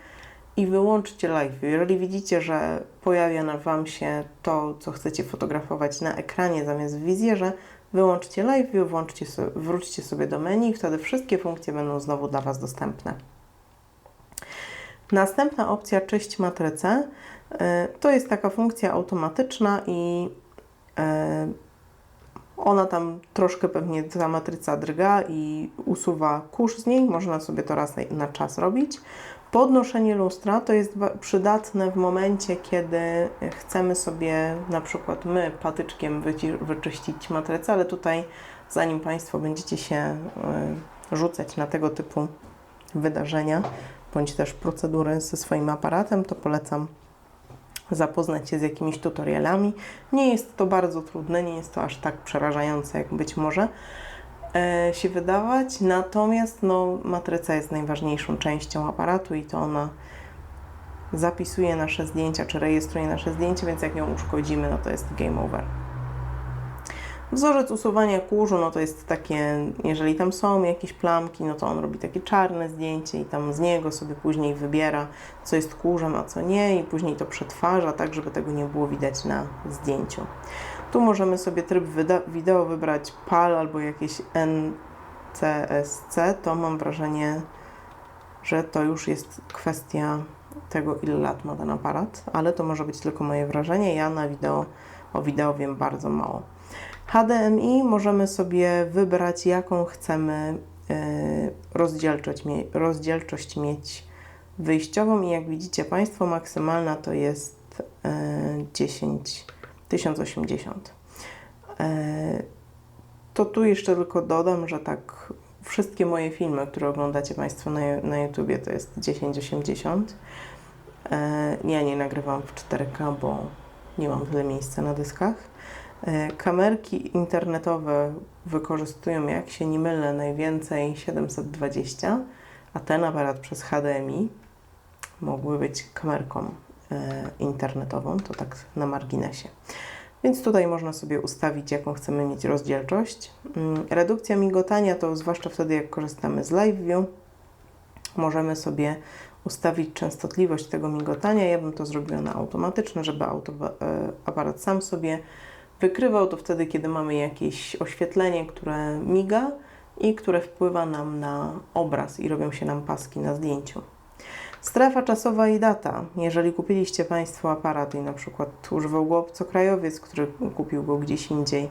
i wyłączcie Live View. Jeżeli widzicie, że pojawia Wam się to, co chcecie fotografować na ekranie zamiast w wizjerze, wyłączcie Live View, wróćcie sobie do menu i wtedy wszystkie funkcje będą znowu dla Was dostępne. Następna opcja Czyść matrycę to jest taka funkcja automatyczna i ona tam troszkę pewnie ta matryca drga i usuwa kurz z niej, można sobie to raz na czas robić. Podnoszenie lustra to jest przydatne w momencie, kiedy chcemy sobie na przykład my patyczkiem wyczyścić matrycę, ale tutaj zanim Państwo będziecie się rzucać na tego typu wydarzenia, bądź też procedury ze swoim aparatem, to polecam zapoznać się z jakimiś tutorialami. Nie jest to bardzo trudne, nie jest to aż tak przerażające, jak być może się wydawać, natomiast no, matryca jest najważniejszą częścią aparatu i to ona zapisuje nasze zdjęcia, czy rejestruje nasze zdjęcia, więc jak ją uszkodzimy, no to jest game over. Wzorzec usuwania kurzu, no to jest takie, jeżeli tam są jakieś plamki, no to on robi takie czarne zdjęcie i tam z niego sobie później wybiera, co jest kurzem, a co nie i później to przetwarza, tak żeby tego nie było widać na zdjęciu. Tu możemy sobie tryb wideo wybrać PAL albo jakieś NCSC, to mam wrażenie, że to już jest kwestia tego, ile lat ma ten aparat, ale to może być tylko moje wrażenie, ja o wideo wiem bardzo mało. HDMI możemy sobie wybrać, jaką chcemy rozdzielczość mieć wyjściową i jak widzicie Państwo, maksymalna to jest 1080. To tu jeszcze tylko dodam, że tak wszystkie moje filmy, które oglądacie Państwo na YouTubie, to jest 1080. Ja nie nagrywam w 4K, bo nie mam tyle miejsca na dyskach. Kamerki internetowe wykorzystują, jak się nie mylę, najwięcej 720, a ten aparat przez HDMI mógłby być kamerką internetową, to tak na marginesie. Więc tutaj można sobie ustawić, jaką chcemy mieć rozdzielczość. Redukcja migotania to zwłaszcza wtedy, jak korzystamy z Live View. Możemy sobie ustawić częstotliwość tego migotania. Ja bym to zrobiła na automatyczne, żeby aparat sam sobie wykrywał to wtedy, kiedy mamy jakieś oświetlenie, które miga i które wpływa nam na obraz i robią się nam paski na zdjęciu. Strefa czasowa i data. Jeżeli kupiliście Państwo aparat i na przykład używał go obcokrajowiec, który kupił go gdzieś indziej,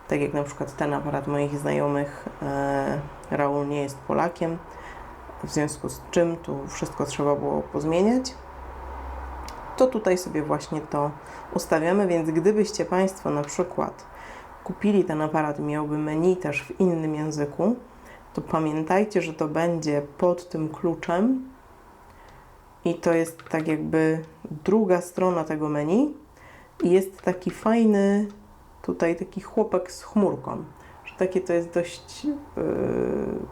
tak jak na przykład ten aparat moich znajomych, Raul nie jest Polakiem, w związku z czym tu wszystko trzeba było pozmieniać, to tutaj sobie właśnie to ustawiamy, więc gdybyście Państwo na przykład kupili ten aparat i miałby menu też w innym języku, to pamiętajcie, że to będzie pod tym kluczem i to jest tak jakby druga strona tego menu i jest taki fajny tutaj taki chłopak z chmurką, że takie to jest dość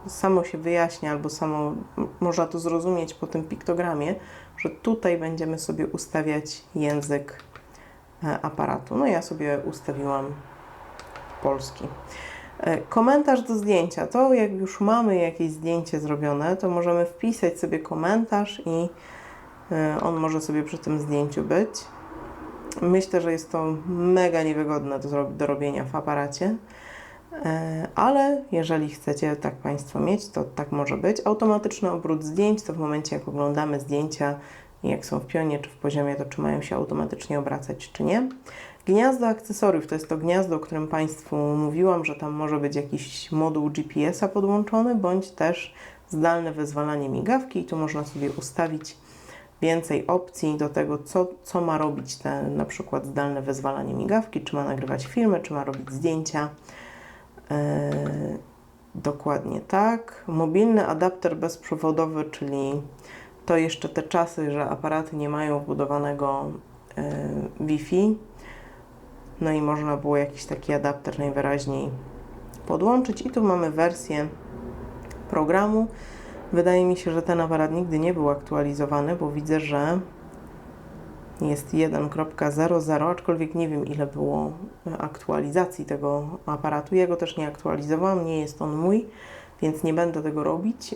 samo się wyjaśnia albo samo można to zrozumieć po tym piktogramie, że tutaj będziemy sobie ustawiać język aparatu. No ja sobie ustawiłam polski. Komentarz do zdjęcia. To jak już mamy jakieś zdjęcie zrobione, to możemy wpisać sobie komentarz i on może sobie przy tym zdjęciu być. Myślę, że jest to mega niewygodne do robienia w aparacie, ale jeżeli chcecie tak Państwo mieć, to tak może być. Automatyczny obrót zdjęć to w momencie, jak oglądamy zdjęcia i jak są w pionie czy w poziomie, to czy mają się automatycznie obracać, czy nie. Gniazdo akcesoriów to jest to gniazdo, o którym Państwu mówiłam, że tam może być jakiś moduł GPS-a podłączony, bądź też zdalne wyzwalanie migawki i tu można sobie ustawić więcej opcji do tego, co ma robić te na przykład zdalne wyzwalanie migawki, czy ma nagrywać filmy, czy ma robić zdjęcia. Dokładnie tak. Mobilny adapter bezprzewodowy, czyli to jeszcze te czasy, że aparaty nie mają wbudowanego Wi-Fi. No i można było jakiś taki adapter najwyraźniej podłączyć. I tu mamy wersję programu. Wydaje mi się, że ten aparat nigdy nie był aktualizowany, bo widzę, że jest 1.00, aczkolwiek nie wiem, ile było aktualizacji tego aparatu. Ja go też nie aktualizowałam, nie jest on mój, więc nie będę tego robić.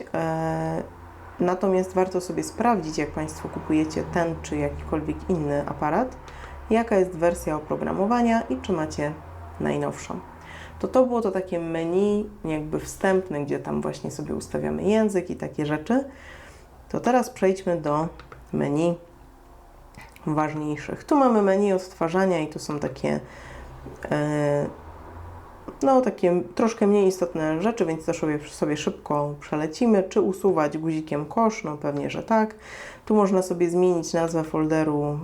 Natomiast warto sobie sprawdzić, jak Państwo kupujecie ten czy jakikolwiek inny aparat, jaka jest wersja oprogramowania i czy macie najnowszą. To było to takie menu jakby wstępne, gdzie tam właśnie sobie ustawiamy język i takie rzeczy. To teraz przejdźmy do menu ważniejszych. Tu mamy menu odtwarzania i tu są takie takie troszkę mniej istotne rzeczy, więc to sobie szybko przelecimy. Czy usuwać guzikiem kosz? No pewnie, że tak. Tu można sobie zmienić nazwę folderu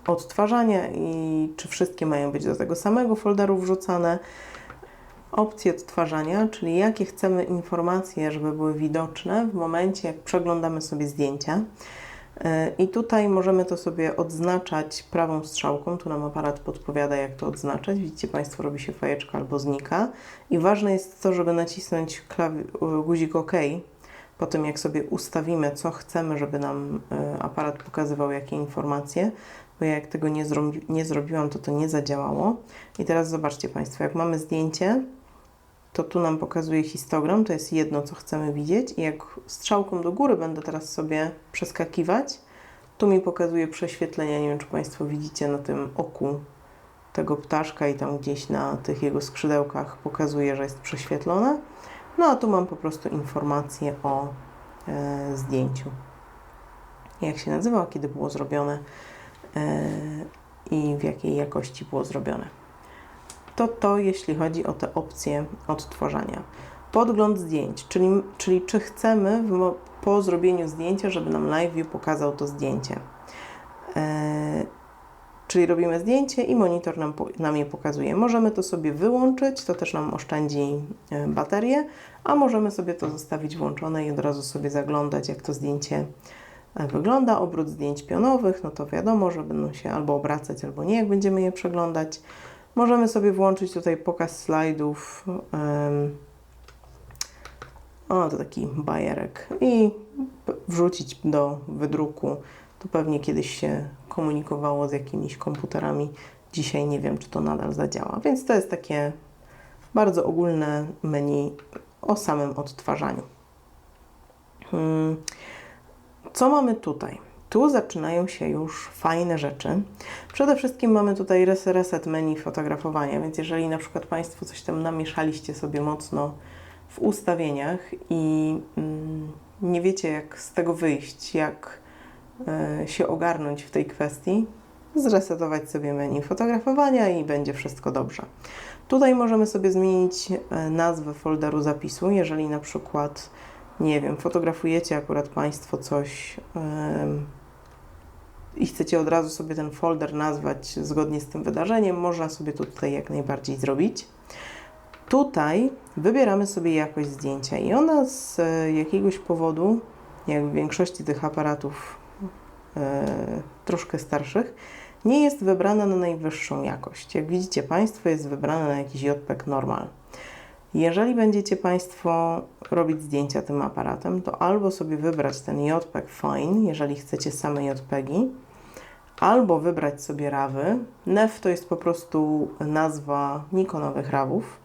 odtwarzania i czy wszystkie mają być do tego samego folderu wrzucane. Opcje odtwarzania, czyli jakie chcemy informacje, żeby były widoczne w momencie, jak przeglądamy sobie zdjęcia. I tutaj możemy to sobie odznaczać prawą strzałką. Tu nam aparat podpowiada, jak to odznaczać. Widzicie Państwo, robi się fajeczka albo znika. I ważne jest to, żeby nacisnąć guzik OK po tym, jak sobie ustawimy, co chcemy, żeby nam aparat pokazywał, jakie informacje. Bo ja jak tego nie zrobiłam, to nie zadziałało. I teraz zobaczcie Państwo, jak mamy zdjęcie, to tu nam pokazuje histogram, to jest jedno, co chcemy widzieć i jak strzałką do góry będę teraz sobie przeskakiwać, tu mi pokazuje prześwietlenia, nie wiem, czy Państwo widzicie na tym oku tego ptaszka i tam gdzieś na tych jego skrzydełkach pokazuje, że jest prześwietlone. No a tu mam po prostu informację o zdjęciu. Jak się nazywa, kiedy było zrobione i w jakiej jakości było zrobione. To jeśli chodzi o te opcje odtwarzania. Podgląd zdjęć, czyli czy chcemy po zrobieniu zdjęcia, żeby nam Live View pokazał to zdjęcie. Czyli robimy zdjęcie i monitor nam je pokazuje. Możemy to sobie wyłączyć, to też nam oszczędzi baterię, a możemy sobie to zostawić włączone i od razu sobie zaglądać, jak to zdjęcie wygląda. Obrót zdjęć pionowych, no to wiadomo, że będą się albo obracać, albo nie, jak będziemy je przeglądać. Możemy sobie włączyć tutaj pokaz slajdów. To taki bajerek. I wrzucić do wydruku. To pewnie kiedyś się komunikowało z jakimiś komputerami. Dzisiaj nie wiem, czy to nadal zadziała. Więc to jest takie bardzo ogólne menu o samym odtwarzaniu. Co mamy tutaj? Tu zaczynają się już fajne rzeczy. Przede wszystkim mamy tutaj reset menu fotografowania, więc jeżeli na przykład Państwo coś tam namieszaliście sobie mocno w ustawieniach i nie wiecie, jak z tego wyjść, jak się ogarnąć w tej kwestii, zresetować sobie menu fotografowania i będzie wszystko dobrze. Tutaj możemy sobie zmienić nazwę folderu zapisu, jeżeli na przykład, nie wiem, fotografujecie akurat Państwo coś i chcecie od razu sobie ten folder nazwać zgodnie z tym wydarzeniem, można sobie to tutaj jak najbardziej zrobić. Tutaj wybieramy sobie jakość zdjęcia i ona z jakiegoś powodu, jak w większości tych aparatów troszkę starszych, nie jest wybrana na najwyższą jakość. Jak widzicie Państwo, jest wybrana na jakiś JPEG normal. Jeżeli będziecie Państwo robić zdjęcia tym aparatem, to albo sobie wybrać ten JPEG Fine, jeżeli chcecie same JPEGi, albo wybrać sobie RAWy. NEF to jest po prostu nazwa Nikonowych RAWów,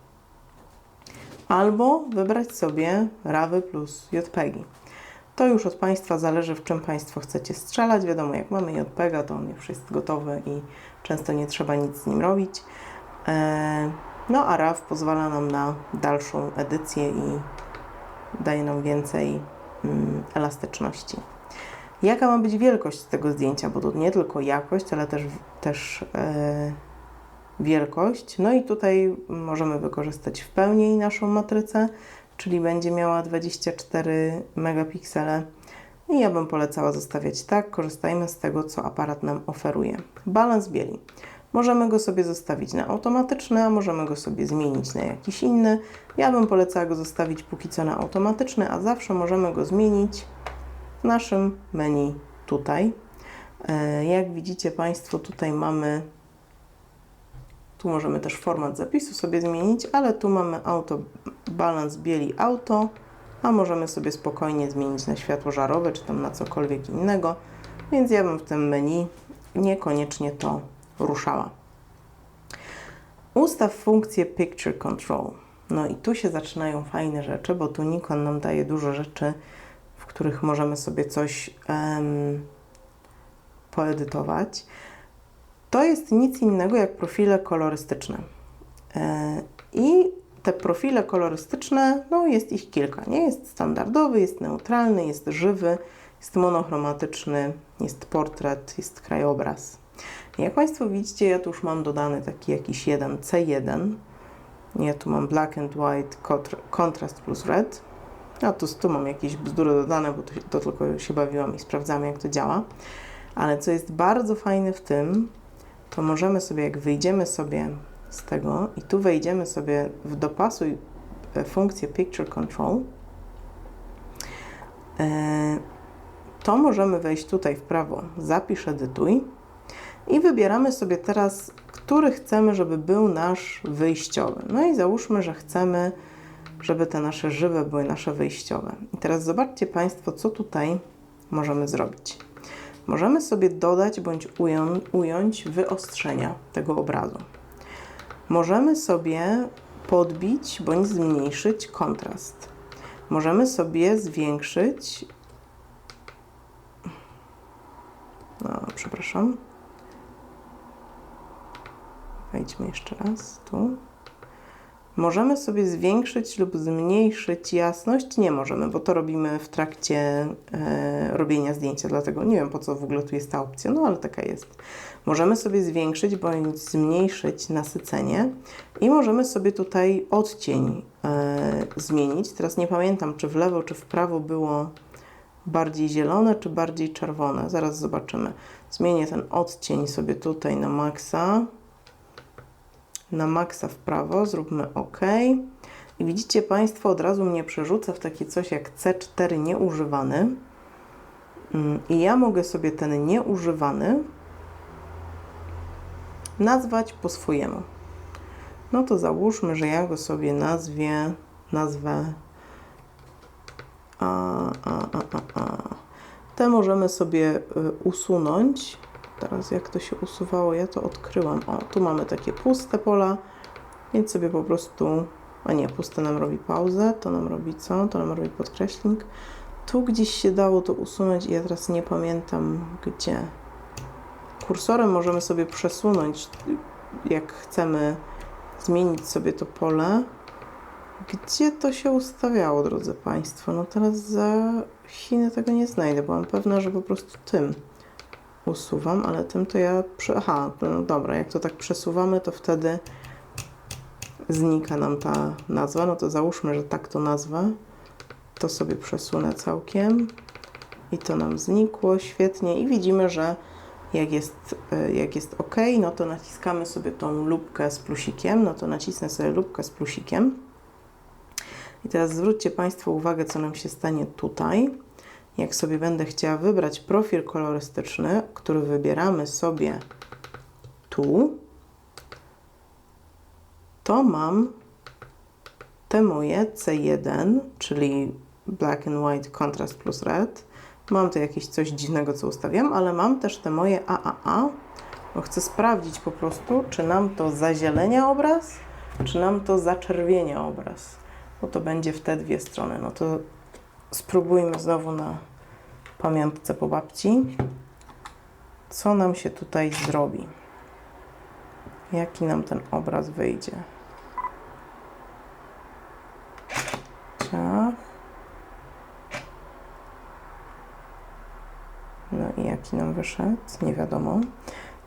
albo wybrać sobie RAWy plus JPEGi. To już od Państwa zależy, w czym Państwo chcecie strzelać. Wiadomo, jak mamy JPEGa, to on już jest gotowy i często nie trzeba nic z nim robić. No a RAW pozwala nam na dalszą edycję i daje nam więcej elastyczności. Jaka ma być wielkość tego zdjęcia? Bo to nie tylko jakość, ale też wielkość. No i tutaj możemy wykorzystać w pełni naszą matrycę, czyli będzie miała 24 megapiksele. I ja bym polecała zostawiać tak. Korzystajmy z tego, co aparat nam oferuje. Balans bieli. Możemy go sobie zostawić na automatyczny, a możemy go sobie zmienić na jakiś inny. Ja bym polecała go zostawić póki co na automatyczny, a zawsze możemy go zmienić w naszym menu tutaj. Jak widzicie Państwo, tutaj mamy, tu możemy też format zapisu sobie zmienić, ale tu mamy auto balans bieli auto, a możemy sobie spokojnie zmienić na światło żarowe, czy tam na cokolwiek innego, więc ja bym w tym menu niekoniecznie to ruszała. Ustaw funkcję Picture Control. No i tu się zaczynają fajne rzeczy, bo tu Nikon nam daje dużo rzeczy, w których możemy sobie coś poedytować. To jest nic innego jak profile kolorystyczne. I te profile kolorystyczne, no jest ich kilka, nie? Jest standardowy, jest neutralny, jest żywy, jest monochromatyczny, jest portret, jest krajobraz. Jak Państwo widzicie, ja tu już mam dodany taki jakiś jeden C1. Ja tu mam black and white, contrast plus red. A tu mam jakieś bzdury dodane, bo to tylko się bawiłam i sprawdzamy, jak to działa. Ale co jest bardzo fajne w tym, to możemy sobie, jak wyjdziemy sobie z tego i tu wejdziemy sobie w dopasuj funkcję Picture Control, to możemy wejść tutaj w prawo Zapisz, edytuj i wybieramy sobie teraz, który chcemy, żeby był nasz wyjściowy. No i załóżmy, że chcemy, żeby te nasze żywe były nasze wyjściowe. I teraz zobaczcie Państwo, co tutaj możemy zrobić. Możemy sobie dodać bądź ująć wyostrzenia tego obrazu. Możemy sobie podbić bądź zmniejszyć kontrast. Możemy sobie zwiększyć, przepraszam, wejdźmy jeszcze raz tu. Możemy sobie zwiększyć lub zmniejszyć jasność? Nie możemy, bo to robimy w trakcie robienia zdjęcia, dlatego nie wiem, po co w ogóle tu jest ta opcja, no ale taka jest. Możemy sobie zwiększyć bądź zmniejszyć nasycenie i możemy sobie tutaj odcień zmienić. Teraz nie pamiętam, czy w lewo, czy w prawo było bardziej zielone, czy bardziej czerwone. Zaraz zobaczymy. Zmienię ten odcień sobie tutaj na maksa. Na maksa w prawo, zróbmy OK. I widzicie Państwo, od razu mnie przerzuca w takie coś jak C4 nieużywany. I ja mogę sobie ten nieużywany nazwać po swojemu. No to załóżmy, że ja go sobie nazwę Te możemy sobie usunąć. Teraz jak to się usuwało, ja to odkryłam. O, tu mamy takie puste pola, więc sobie po prostu, a nie, puste nam robi pauzę, to nam robi co? To nam robi podkreślnik. Tu gdzieś się dało to usunąć i ja teraz nie pamiętam gdzie. Kursorem możemy sobie przesunąć, jak chcemy zmienić sobie to pole. Gdzie to się ustawiało, drodzy Państwo? No teraz za Chiny tego nie znajdę, bo mam pewna, że po prostu tym usuwam, ale tym to ja... Aha, no dobra, jak to tak przesuwamy, to wtedy znika nam ta nazwa. No to załóżmy, że tak to nazwę. To sobie przesunę całkiem i to nam znikło, świetnie. I widzimy, że jak jest OK, no to naciskamy sobie tą lupkę z plusikiem. No to nacisnę sobie lupkę z plusikiem. I teraz zwróćcie Państwo uwagę, co nam się stanie tutaj. Jak sobie będę chciała wybrać profil kolorystyczny, który wybieramy sobie tu, to mam te moje C1, czyli Black and White Contrast plus Red. Mam tu jakieś coś dziwnego, co ustawiam, ale mam też te moje AAA, bo chcę sprawdzić po prostu, czy nam to zazielenia obraz, czy nam to zaczerwienia obraz, bo to będzie w te dwie strony. No to spróbujmy znowu na pamiątce po babci, co nam się tutaj zrobi, jaki nam ten obraz wyjdzie. Ciach. No i jaki nam wyszedł, nie wiadomo.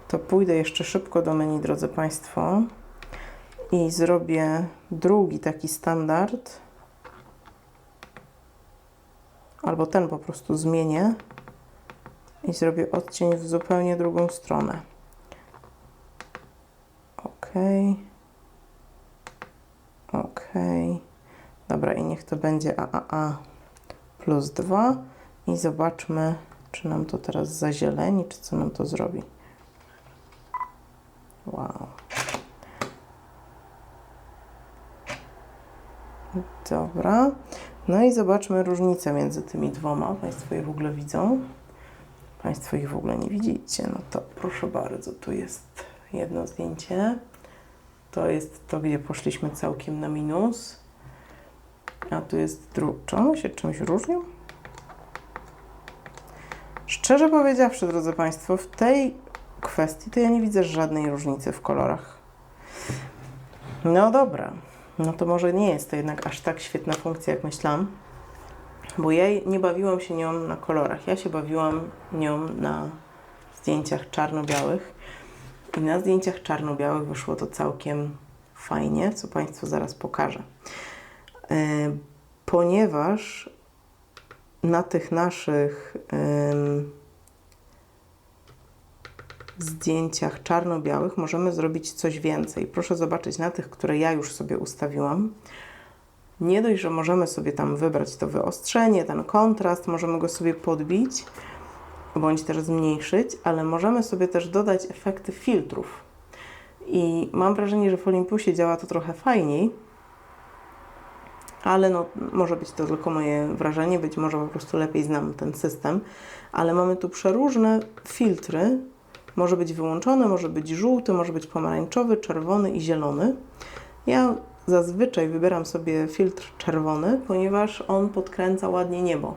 To pójdę jeszcze szybko do menu, drodzy Państwo, i zrobię drugi taki standard, albo ten po prostu zmienię i zrobię odcień w zupełnie drugą stronę. OK. Dobra, i niech to będzie AAA plus 2 i zobaczmy, czy nam to teraz zazieleni, czy co nam to zrobi. Wow. Dobra. No i zobaczmy różnicę między tymi dwoma. Państwo je w ogóle widzą? Państwo ich w ogóle nie widzicie. No to proszę bardzo, tu jest jedno zdjęcie. To jest to, gdzie poszliśmy całkiem na minus. A tu jest drugie. Czy one się czymś różnią? Szczerze powiedziawszy, drodzy Państwo, w tej kwestii to ja nie widzę żadnej różnicy w kolorach. No dobra. No to może nie jest to jednak aż tak świetna funkcja, jak myślałam. Bo ja nie bawiłam się nią na kolorach. Ja się bawiłam nią na zdjęciach czarno-białych. I na zdjęciach czarno-białych wyszło to całkiem fajnie, co Państwu zaraz pokażę. Ponieważ na tych naszych zdjęciach czarno-białych możemy zrobić coś więcej. Proszę zobaczyć na tych, które ja już sobie ustawiłam. Nie dość, że możemy sobie tam wybrać to wyostrzenie, ten kontrast, możemy go sobie podbić bądź też zmniejszyć, ale możemy sobie też dodać efekty filtrów. I mam wrażenie, że w Olympusie działa to trochę fajniej, ale no, może być to tylko moje wrażenie, być może po prostu lepiej znam ten system, ale mamy tu przeróżne filtry. Może być wyłączony, może być żółty, może być pomarańczowy, czerwony i zielony. Ja zazwyczaj wybieram sobie filtr czerwony, ponieważ on podkręca ładnie niebo.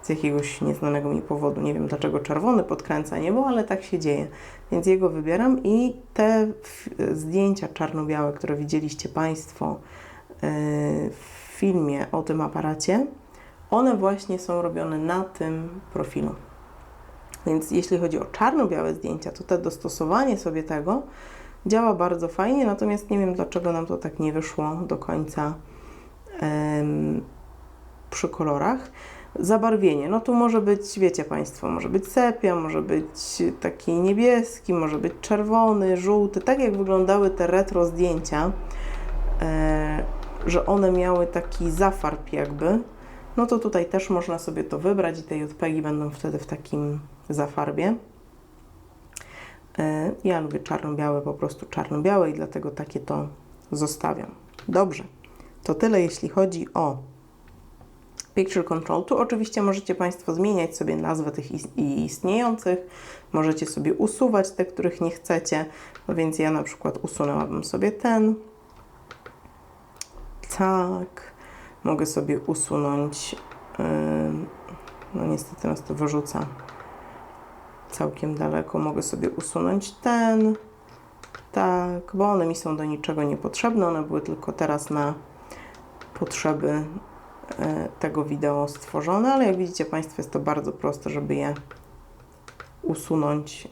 Z jakiegoś nieznanego mi powodu. Nie wiem, dlaczego czerwony podkręca niebo, ale tak się dzieje. Więc jego wybieram i te zdjęcia czarno-białe, które widzieliście Państwo w filmie o tym aparacie, one właśnie są robione na tym profilu. Więc jeśli chodzi o czarno-białe zdjęcia, to dostosowanie sobie tego działa bardzo fajnie, natomiast nie wiem, dlaczego nam to tak nie wyszło do końca przy kolorach. Zabarwienie, no tu może być, wiecie Państwo, może być sepia, może być taki niebieski, może być czerwony, żółty, tak jak wyglądały te retro zdjęcia, że one miały taki zafarb jakby, no to tutaj też można sobie to wybrać i te JPEGi będą wtedy w takim zafarbie. Ja lubię czarno-białe, po prostu czarno-białe i dlatego takie to zostawiam. Dobrze, to tyle jeśli chodzi o Picture Control. Tu oczywiście możecie Państwo zmieniać sobie nazwę tych istniejących, możecie sobie usuwać te, których nie chcecie, no więc ja na przykład usunęłabym sobie ten. Tak, mogę sobie usunąć, no niestety nas to wyrzuca całkiem daleko, mogę sobie usunąć ten, tak, bo one mi są do niczego niepotrzebne, one były tylko teraz na potrzeby tego wideo stworzone, ale jak widzicie Państwo, jest to bardzo proste, żeby je usunąć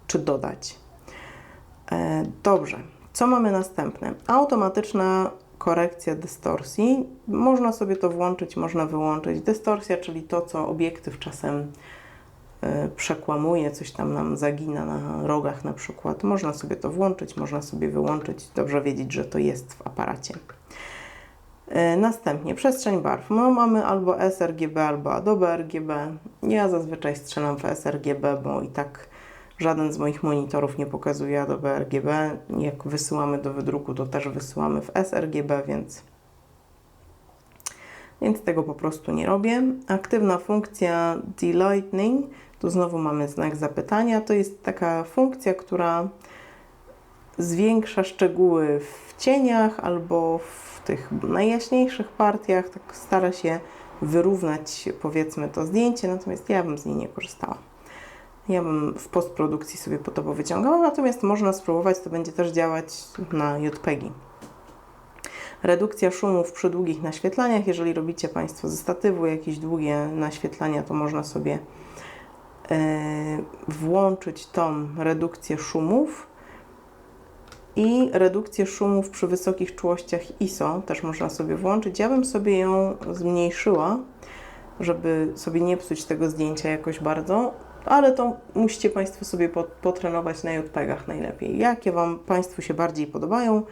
czy dodać. Dobrze, co mamy następne? Automatyczna korekcja dystorsji. Można sobie to włączyć, można wyłączyć. Dystorsja, czyli to, co obiektyw czasem przekłamuje, coś tam nam zagina na rogach na przykład. Można sobie to włączyć, można sobie wyłączyć. Dobrze wiedzieć, że to jest w aparacie. Następnie przestrzeń barw. No, mamy albo sRGB, albo Adobe RGB. Ja zazwyczaj strzelam w sRGB, bo i tak żaden z moich monitorów nie pokazuje Adobe RGB. Jak wysyłamy do wydruku, to też wysyłamy w sRGB, więc tego po prostu nie robię. Aktywna funkcja Delightening. Tu znowu mamy znak zapytania. To jest taka funkcja, która zwiększa szczegóły w cieniach albo w tych najjaśniejszych partiach. Tak stara się wyrównać, powiedzmy, to zdjęcie, natomiast ja bym z niej nie korzystała. Ja bym w postprodukcji sobie po to powyciągała, natomiast można spróbować, to będzie też działać na JPEGi. Redukcja szumów przy długich naświetlaniach. Jeżeli robicie Państwo ze statywu jakieś długie naświetlania, to można sobie włączyć tą redukcję szumów i redukcję szumów przy wysokich czułościach ISO też można sobie włączyć. Ja bym sobie ją zmniejszyła, żeby sobie nie psuć tego zdjęcia jakoś bardzo. ale to musicie Państwo sobie potrenować na JPEG-ach najlepiej. Jakie Państwu się bardziej podobają,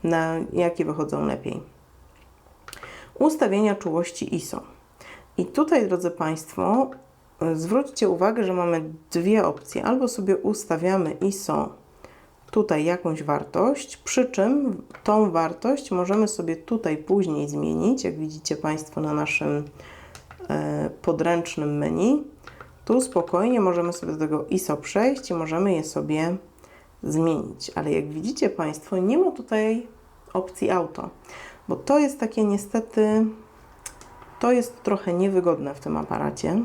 na jakie wychodzą lepiej. Ustawienia czułości ISO. I tutaj, drodzy Państwo, zwróćcie uwagę, że mamy dwie opcje. Albo sobie ustawiamy ISO tutaj jakąś wartość, przy czym tą wartość możemy sobie tutaj później zmienić, jak widzicie Państwo na naszym podręcznym menu. Tu spokojnie możemy sobie do tego ISO przejść i możemy je sobie zmienić. Ale jak widzicie Państwo, nie ma tutaj opcji auto, bo to jest takie niestety, to jest trochę niewygodne w tym aparacie.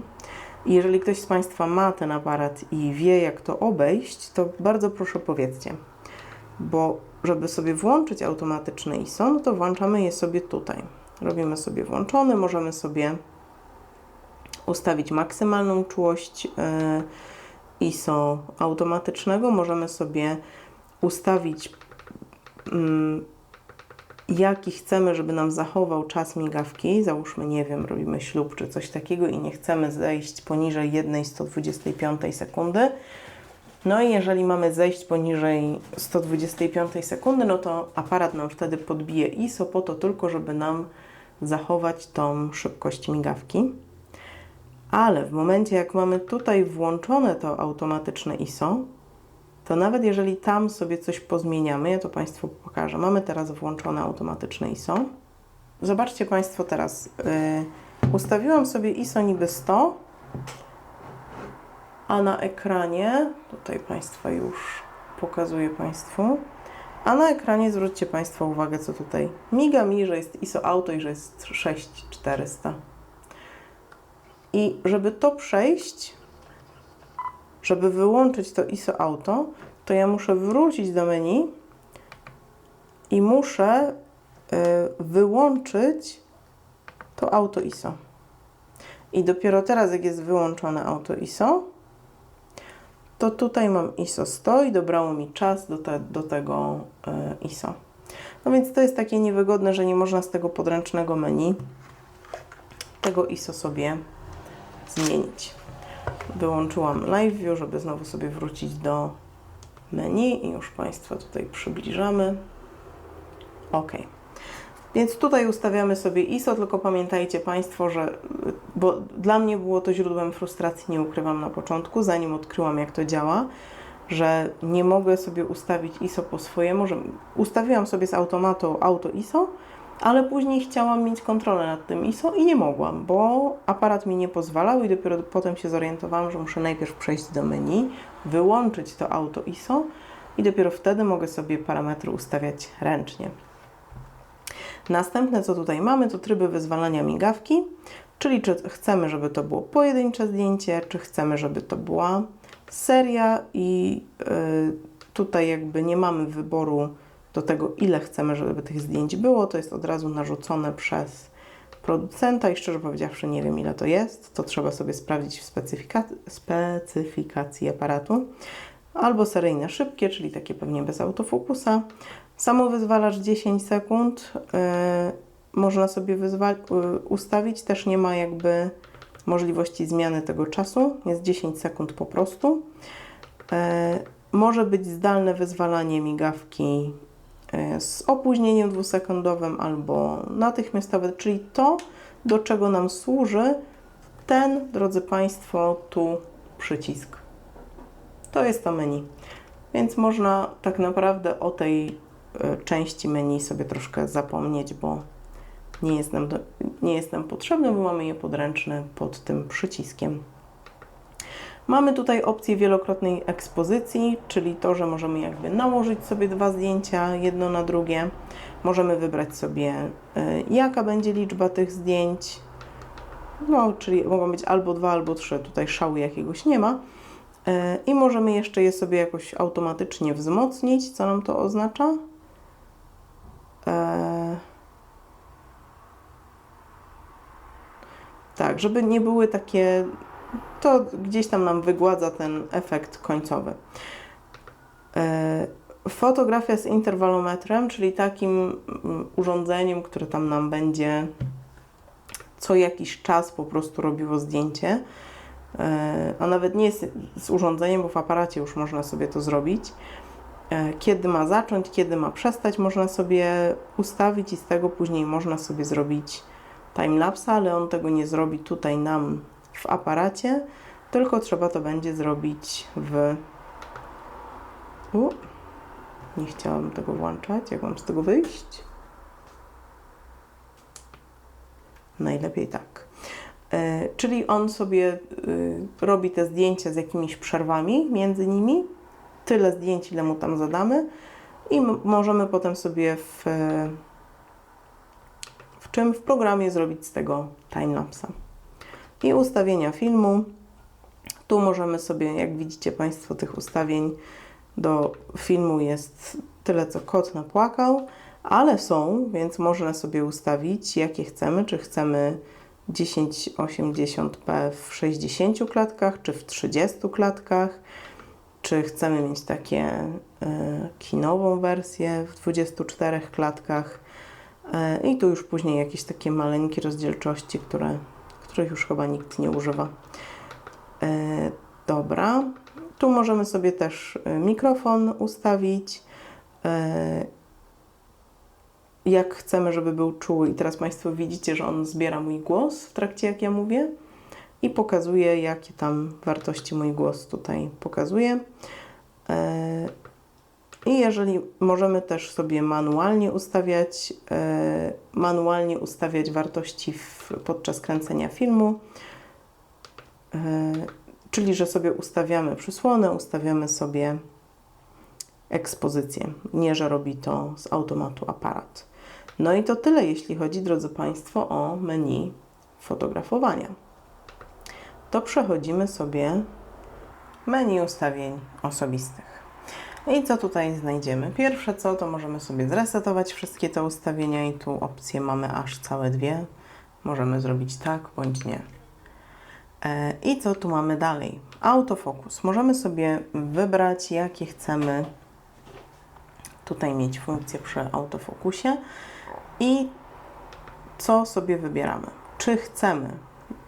I jeżeli ktoś z Państwa ma ten aparat i wie, jak to obejść, to bardzo proszę powiedzcie, bo żeby sobie włączyć automatyczne ISO, no to włączamy je sobie tutaj. Robimy sobie włączony, możemy sobie ustawić maksymalną czułość ISO automatycznego, możemy sobie ustawić jaki chcemy, żeby nam zachował czas migawki. Załóżmy, nie wiem, robimy ślub czy coś takiego i nie chcemy zejść poniżej 1/125 sekundy. No i jeżeli mamy zejść poniżej 125 sekundy, no to aparat nam wtedy podbije ISO po to tylko, żeby nam zachować tą szybkość migawki. Ale w momencie, jak mamy tutaj włączone to automatyczne ISO, to nawet jeżeli tam sobie coś pozmieniamy, ja to Państwu pokażę. Mamy teraz włączone automatyczne ISO. Zobaczcie Państwo teraz, ustawiłam sobie ISO niby 100, a na ekranie, tutaj Państwa już pokazuję Państwu, a na ekranie zwróćcie Państwo uwagę, co tutaj miga mi, że jest ISO auto i że jest 6400. I żeby to przejść, żeby wyłączyć to ISO auto, to ja muszę wrócić do menu i muszę wyłączyć to auto ISO. I dopiero teraz, jak jest wyłączone auto ISO, to tutaj mam ISO 100 i dobrało mi czas do tego ISO. No więc to jest takie niewygodne, że nie można z tego podręcznego menu tego ISO sobie zmienić. Wyłączyłam Live View, żeby znowu sobie wrócić do menu i już Państwa tutaj przybliżamy. OK. Więc tutaj ustawiamy sobie ISO, tylko pamiętajcie Państwo, że, bo dla mnie było to źródłem frustracji, nie ukrywam na początku, zanim odkryłam, jak to działa, że nie mogę sobie ustawić ISO po swojemu, że ustawiłam sobie z automatu auto ISO, ale później chciałam mieć kontrolę nad tym ISO i nie mogłam, bo aparat mi nie pozwalał i dopiero potem się zorientowałam, że muszę najpierw przejść do menu, wyłączyć to auto ISO i dopiero wtedy mogę sobie parametry ustawiać ręcznie. Następne, co tutaj mamy, to tryby wyzwalania migawki, czyli czy chcemy, żeby to było pojedyncze zdjęcie, czy chcemy, żeby to była seria i tutaj jakby nie mamy wyboru do tego, ile chcemy, żeby tych zdjęć było. To jest od razu narzucone przez producenta i szczerze powiedziawszy nie wiem, ile to jest. To trzeba sobie sprawdzić w specyfikacji aparatu. Albo seryjne szybkie, czyli takie pewnie bez autofokusa. Samowyzwalacz 10 sekund można sobie ustawić. Też nie ma jakby możliwości zmiany tego czasu. Jest 10 sekund po prostu. Może być zdalne wyzwalanie migawki z opóźnieniem dwusekundowym albo natychmiastowe, czyli to, do czego nam służy ten, drodzy Państwo, tu przycisk. To jest to menu. Więc można tak naprawdę o tej części menu sobie troszkę zapomnieć, bo nie jest nam potrzebne, bo mamy je podręczne pod tym przyciskiem. Mamy tutaj opcję wielokrotnej ekspozycji, czyli to, że możemy jakby nałożyć sobie dwa zdjęcia jedno na drugie. Możemy wybrać sobie, jaka będzie liczba tych zdjęć. No, czyli mogą być albo 2, albo 3. Tutaj szału jakiegoś nie ma. I możemy jeszcze je sobie jakoś automatycznie wzmocnić. Co nam to oznacza? Tak, żeby nie były takie, to gdzieś tam nam wygładza ten efekt końcowy. Fotografia z interwalometrem, czyli takim urządzeniem, które tam nam będzie co jakiś czas po prostu robiło zdjęcie. a nawet nie z urządzeniem, bo w aparacie już można sobie to zrobić. Kiedy ma zacząć, kiedy ma przestać, można sobie ustawić i z tego później można sobie zrobić timelapsa, ale on tego nie zrobi tutaj nam w aparacie, tylko trzeba to będzie zrobić w... nie chciałam tego włączać, jak mam z tego wyjść? Najlepiej tak. Czyli on sobie robi te zdjęcia z jakimiś przerwami między nimi, tyle zdjęć, ile mu tam zadamy i możemy potem sobie w programie zrobić z tego timelapsa. I ustawienia filmu. Tu możemy sobie, jak widzicie Państwo, tych ustawień do filmu jest tyle, co kot napłakał, ale są, więc można sobie ustawić, jakie chcemy, czy chcemy 1080p w 60 klatkach, czy w 30 klatkach, czy chcemy mieć takie kinową wersję w 24 klatkach i tu już później jakieś takie maleńkie rozdzielczości, których już chyba nikt nie używa. Dobra, tu możemy sobie też mikrofon ustawić, jak chcemy, żeby był czuły i teraz Państwo widzicie, że on zbiera mój głos w trakcie jak ja mówię i pokazuje, jakie tam wartości mój głos tutaj pokazuje. I jeżeli możemy też sobie manualnie ustawiać wartości podczas kręcenia filmu, czyli że sobie ustawiamy przysłonę, ustawiamy sobie ekspozycję, nie że robi to z automatu aparat. No i to tyle, jeśli chodzi, drodzy Państwo, o menu fotografowania. To przechodzimy sobie menu ustawień osobistych. I co tutaj znajdziemy? Pierwsze co, to możemy sobie zresetować wszystkie te ustawienia i tu opcje mamy aż całe dwie. Możemy zrobić tak bądź nie. I co tu mamy dalej? Autofokus. Możemy sobie wybrać, jakie chcemy tutaj mieć funkcje przy autofokusie i co sobie wybieramy. Czy chcemy,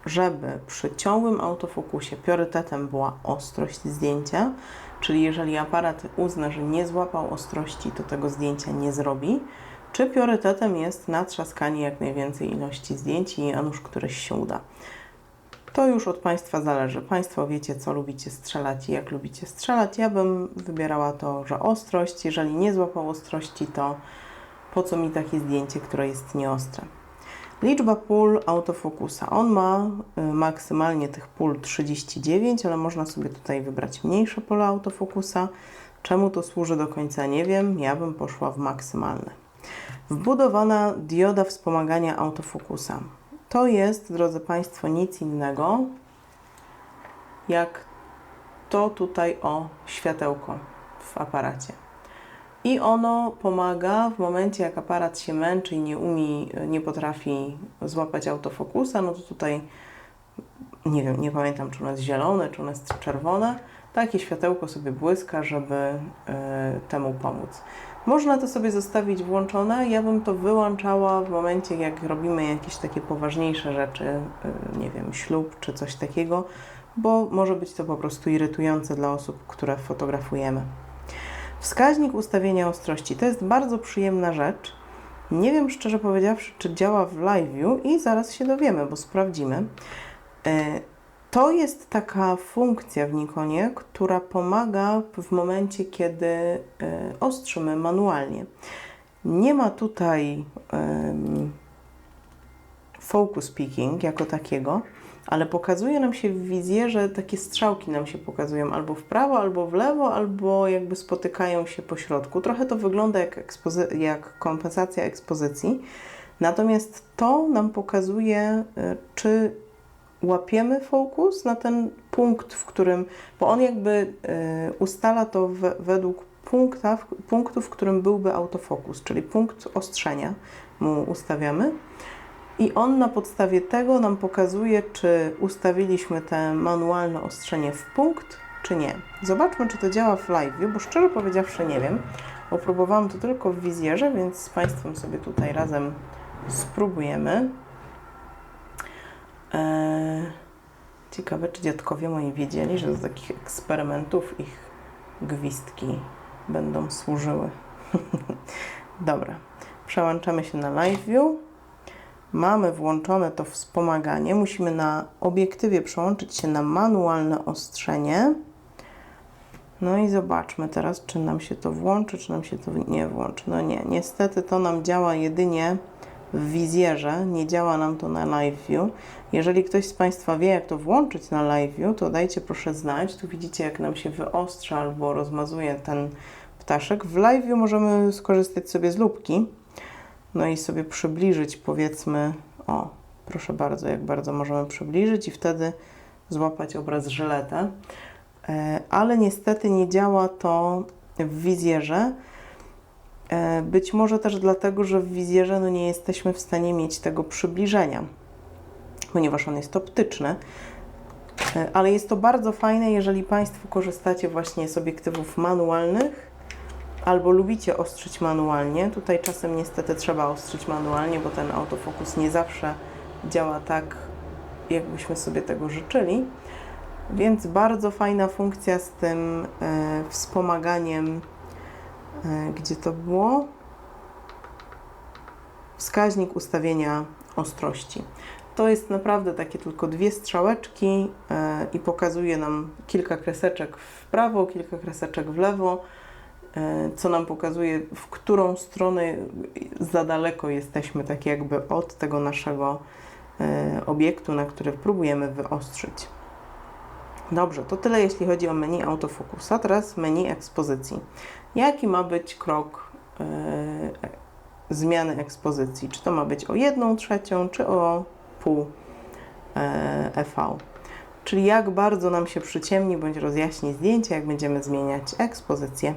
żeby przy ciągłym autofokusie priorytetem była ostrość zdjęcia, czyli jeżeli aparat uzna, że nie złapał ostrości, to tego zdjęcia nie zrobi, czy priorytetem jest natrzaskanie jak najwięcej ilości zdjęć i a nuż któreś się uda. To już od Państwa zależy. Państwo wiecie, co lubicie strzelać i jak lubicie strzelać. Ja bym wybierała to, że ostrość. Jeżeli nie złapał ostrości, to po co mi takie zdjęcie, które jest nieostre. Liczba pól autofokusa. On ma maksymalnie tych pól 39, ale można sobie tutaj wybrać mniejsze pole autofokusa. Czemu to służy do końca nie wiem. Ja bym poszła w maksymalne. Wbudowana dioda wspomagania autofokusa. To jest, drodzy Państwo, nic innego jak to tutaj światełko w aparacie. I ono pomaga w momencie, jak aparat się męczy i nie potrafi złapać autofokusa, no to tutaj, nie wiem, nie pamiętam, czy ono jest zielone, czy ono jest czerwone. Takie światełko sobie błyska, żeby temu pomóc. Można to sobie zostawić włączone. Ja bym to wyłączała w momencie, jak robimy jakieś takie poważniejsze rzeczy, nie wiem, ślub czy coś takiego, bo może być to po prostu irytujące dla osób, które fotografujemy. Wskaźnik ustawienia ostrości. To jest bardzo przyjemna rzecz. Nie wiem, szczerze powiedziawszy, czy działa w LiveView i zaraz się dowiemy, bo sprawdzimy. To jest taka funkcja w Nikonie, która pomaga w momencie, kiedy ostrzymy manualnie. Nie ma tutaj focus picking jako takiego, ale pokazuje nam się w wizjerze, takie strzałki nam się pokazują albo w prawo, albo w lewo, albo jakby spotykają się po środku. Trochę to wygląda jak kompensacja ekspozycji, natomiast to nam pokazuje, czy łapiemy fokus na ten punkt, w którym, bo on jakby ustala to według punktu, w którym byłby autofokus, czyli punkt ostrzenia mu ustawiamy i on na podstawie tego nam pokazuje, czy ustawiliśmy te manualne ostrzenie w punkt, czy nie. Zobaczmy, czy to działa w LiveView, bo szczerze powiedziawszy nie wiem, bo próbowałam to tylko w wizjerze, więc z Państwem sobie tutaj razem spróbujemy. Ciekawe, czy dziadkowie moi wiedzieli, że do takich eksperymentów ich gwizdki będą służyły. Dobra, przełączamy się na Live View. Mamy włączone to wspomaganie. Musimy na obiektywie przełączyć się na manualne ostrzenie. No i zobaczmy teraz, czy nam się to włączy, czy nam się to nie włączy. No nie, niestety to nam działa jedynie w wizjerze, nie działa nam to na Live View. Jeżeli ktoś z Państwa wie, jak to włączyć na Live View, to dajcie proszę znać. Tu widzicie, jak nam się wyostrza albo rozmazuje ten ptaszek. W Live View możemy skorzystać sobie z lupki, no i sobie przybliżyć, powiedzmy, o, proszę bardzo, jak bardzo możemy przybliżyć i wtedy złapać obraz żyletę. Ale niestety nie działa to w wizjerze. Być może też dlatego, że w wizjerze no nie jesteśmy w stanie mieć tego przybliżenia, ponieważ on jest optyczny. Ale jest to bardzo fajne, jeżeli Państwo korzystacie właśnie z obiektywów manualnych albo lubicie ostrzyć manualnie. Tutaj czasem niestety trzeba ostrzyć manualnie, bo ten autofokus nie zawsze działa tak, jakbyśmy sobie tego życzyli. Więc bardzo fajna funkcja z tym wspomaganiem, gdzie to było? Wskaźnik ustawienia ostrości. To jest naprawdę takie tylko dwie strzałeczki i pokazuje nam kilka kreseczek w prawo, kilka kreseczek w lewo, co nam pokazuje, w którą stronę za daleko jesteśmy tak jakby od tego naszego obiektu, na który próbujemy wyostrzyć. Dobrze, to tyle jeśli chodzi o menu autofokusa. Teraz menu ekspozycji. Jaki ma być krok zmiany ekspozycji? Czy to ma być o 1/3, czy o pół EV? Czyli jak bardzo nam się przyciemni bądź rozjaśni zdjęcie, jak będziemy zmieniać ekspozycję.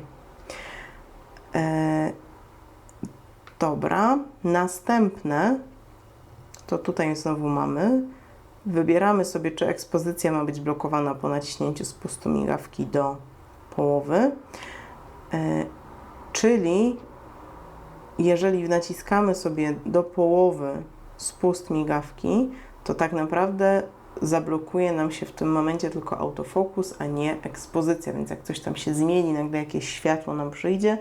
Dobra, następne to tutaj znowu mamy. Wybieramy sobie, czy ekspozycja ma być blokowana po naciśnięciu spustu migawki do połowy. Czyli jeżeli naciskamy sobie do połowy spust migawki, to tak naprawdę zablokuje nam się w tym momencie tylko autofokus, a nie ekspozycja. Więc jak coś tam się zmieni, nagle jakieś światło nam przyjdzie,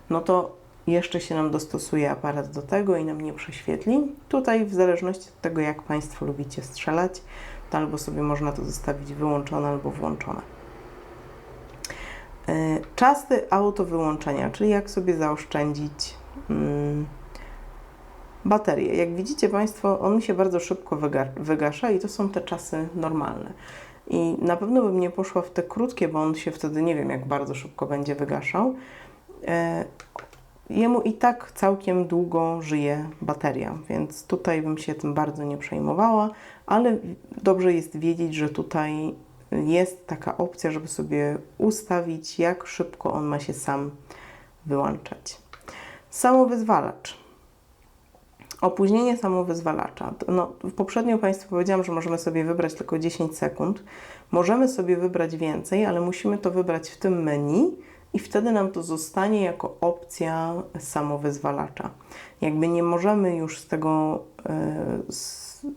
no to jeszcze się nam dostosuje aparat do tego i nam nie prześwietli. Tutaj w zależności od tego, jak Państwo lubicie strzelać, to albo sobie można to zostawić wyłączone, albo włączone. Czasy auto wyłączenia, czyli jak sobie zaoszczędzić baterię. Jak widzicie Państwo, on się bardzo szybko wygasza i to są te czasy normalne. I na pewno bym nie poszła w te krótkie, bo on się wtedy nie wiem, jak bardzo szybko będzie wygaszał. Jemu i tak całkiem długo żyje bateria, więc tutaj bym się tym bardzo nie przejmowała, ale dobrze jest wiedzieć, że tutaj jest taka opcja, żeby sobie ustawić, jak szybko on ma się sam wyłączać. Samowyzwalacz. Opóźnienie samowyzwalacza. No, poprzednio Państwu powiedziałam, że możemy sobie wybrać tylko 10 sekund. Możemy sobie wybrać więcej, ale musimy to wybrać w tym menu i wtedy nam to zostanie jako opcja samowyzwalacza. Jakby nie możemy już z tego,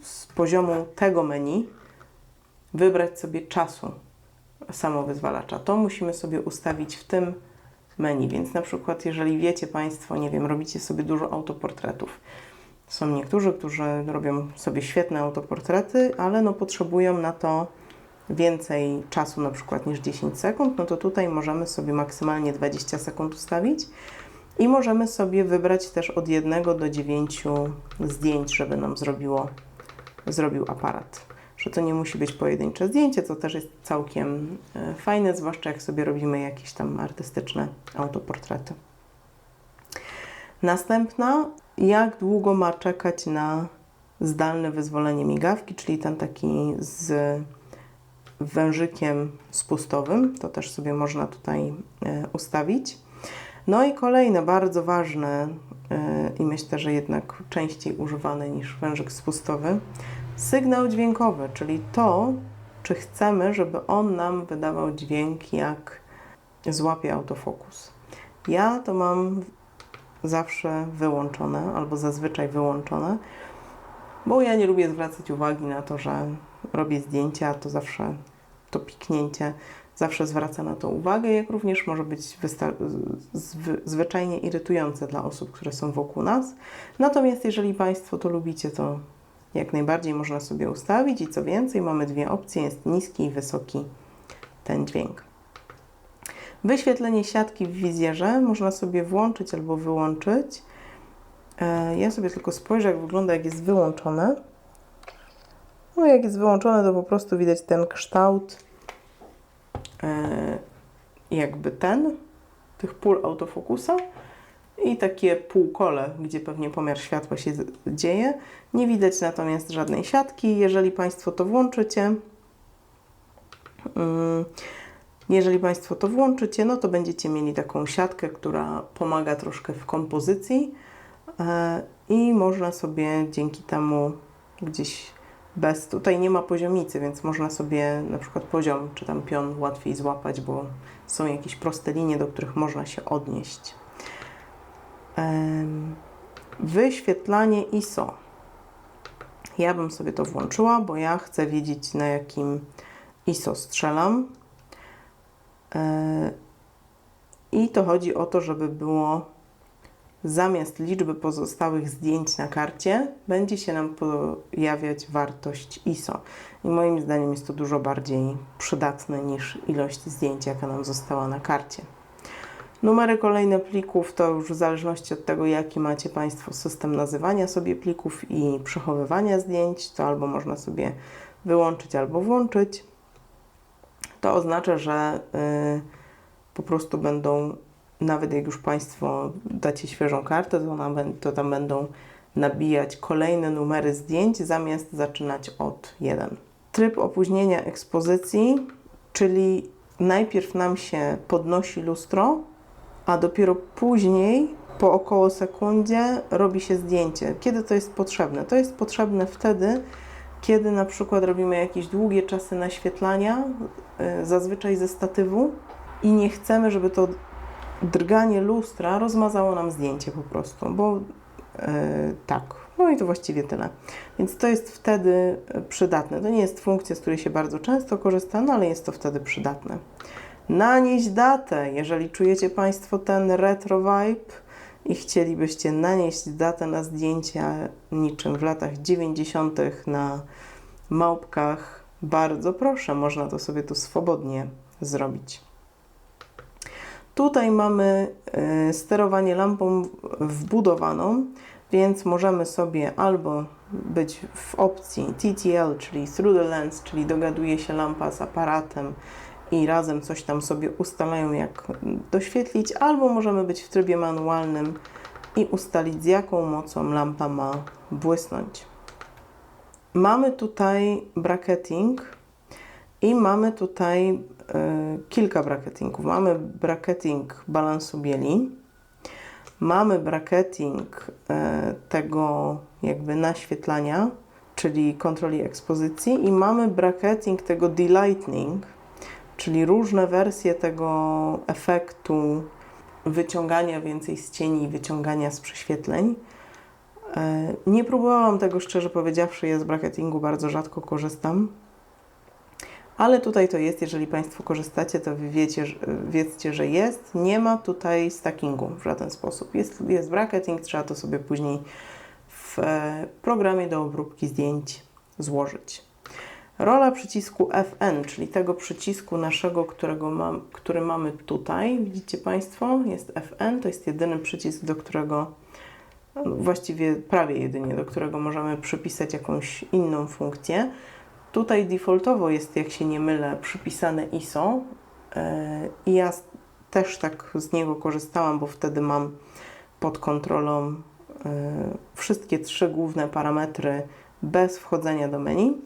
z poziomu tego menu wybrać sobie czasu samowyzwalacza. To musimy sobie ustawić w tym menu, więc na przykład jeżeli wiecie Państwo, nie wiem, robicie sobie dużo autoportretów. Są niektórzy, którzy robią sobie świetne autoportrety, ale no potrzebują na to więcej czasu na przykład niż 10 sekund, no to tutaj możemy sobie maksymalnie 20 sekund ustawić i możemy sobie wybrać też od 1 do 9 zdjęć, żeby nam zrobił aparat. Że to nie musi być pojedyncze zdjęcie, co też jest całkiem fajne, zwłaszcza jak sobie robimy jakieś tam artystyczne autoportrety. Następna, jak długo ma czekać na zdalne wyzwolenie migawki, czyli ten taki z wężykiem spustowym, to też sobie można tutaj ustawić. No i kolejne bardzo ważne i myślę, że jednak częściej używane niż wężyk spustowy, sygnał dźwiękowy, czyli to, czy chcemy, żeby on nam wydawał dźwięk, jak złapie autofokus. Ja to mam zawsze wyłączone, albo zazwyczaj wyłączone, bo ja nie lubię zwracać uwagi na to, że robię zdjęcia, to zawsze to piknięcie zawsze zwraca na to uwagę, jak również może być zwyczajnie irytujące dla osób, które są wokół nas. Natomiast jeżeli Państwo to lubicie, to jak najbardziej można sobie ustawić i co więcej, mamy dwie opcje, jest niski i wysoki ten dźwięk. Wyświetlenie siatki w wizjerze można sobie włączyć albo wyłączyć. Ja sobie tylko spojrzę, jak wygląda, jak jest wyłączone. No jak jest wyłączone, to po prostu widać ten kształt, jakby tych pól autofokusa i takie półkole, gdzie pewnie pomiar światła się dzieje. Nie widać natomiast żadnej siatki. Jeżeli Państwo to włączycie, no to będziecie mieli taką siatkę, która pomaga troszkę w kompozycji i można sobie dzięki temu gdzieś tutaj nie ma poziomicy, więc można sobie na przykład poziom czy tam pion łatwiej złapać, bo są jakieś proste linie, do których można się odnieść. Wyświetlanie ISO. Ja bym sobie to włączyła, bo ja chcę wiedzieć, na jakim ISO strzelam. I to chodzi o to, żeby było zamiast liczby pozostałych zdjęć na karcie, będzie się nam pojawiać wartość ISO. I moim zdaniem jest to dużo bardziej przydatne niż ilość zdjęć, jaka nam została na karcie. Numery kolejne plików to już w zależności od tego, jaki macie Państwo system nazywania sobie plików i przechowywania zdjęć, to albo można sobie wyłączyć, albo włączyć. To oznacza, że po prostu będą, nawet jak już Państwo dacie świeżą kartę, to tam będą nabijać kolejne numery zdjęć, zamiast zaczynać od 1. Tryb opóźnienia ekspozycji, czyli najpierw nam się podnosi lustro, a dopiero później, po około sekundzie, robi się zdjęcie. Kiedy to jest potrzebne? To jest potrzebne wtedy, kiedy na przykład robimy jakieś długie czasy naświetlania, zazwyczaj ze statywu, i nie chcemy, żeby to drganie lustra rozmazało nam zdjęcie po prostu, bo tak, no i to właściwie tyle. Więc to jest wtedy przydatne. To nie jest funkcja, z której się bardzo często korzysta, no ale jest to wtedy przydatne. Nanieść datę. Jeżeli czujecie Państwo ten retro vibe i chcielibyście nanieść datę na zdjęcia niczym w latach 90. na małpkach, bardzo proszę, można to sobie tu swobodnie zrobić. Tutaj mamy sterowanie lampą wbudowaną, więc możemy sobie albo być w opcji TTL, czyli Through the Lens, czyli dogaduje się lampa z aparatem i razem coś tam sobie ustalają, jak doświetlić, albo możemy być w trybie manualnym i ustalić, z jaką mocą lampa ma błysnąć. Mamy tutaj bracketing i mamy tutaj kilka bracketingów. Mamy bracketing balansu bieli, mamy bracketing tego jakby naświetlania, czyli kontroli ekspozycji, i mamy bracketing tego delighting, czyli różne wersje tego efektu wyciągania więcej z cieni i wyciągania z prześwietleń. Nie próbowałam tego, szczerze powiedziawszy, ja z bracketingu bardzo rzadko korzystam, ale tutaj to jest. Jeżeli Państwo korzystacie, to wy wiedzcie, że jest. Nie ma tutaj stackingu w żaden sposób. Jest bracketing, trzeba to sobie później w programie do obróbki zdjęć złożyć. Rola przycisku FN, czyli tego przycisku naszego, który mamy tutaj, widzicie Państwo, jest FN, to jest jedyny przycisk, do którego, właściwie prawie jedynie, do którego możemy przypisać jakąś inną funkcję. Tutaj defaultowo jest, jak się nie mylę, przypisane ISO i ja też tak z niego korzystałam, bo wtedy mam pod kontrolą wszystkie 3 główne parametry bez wchodzenia do menu.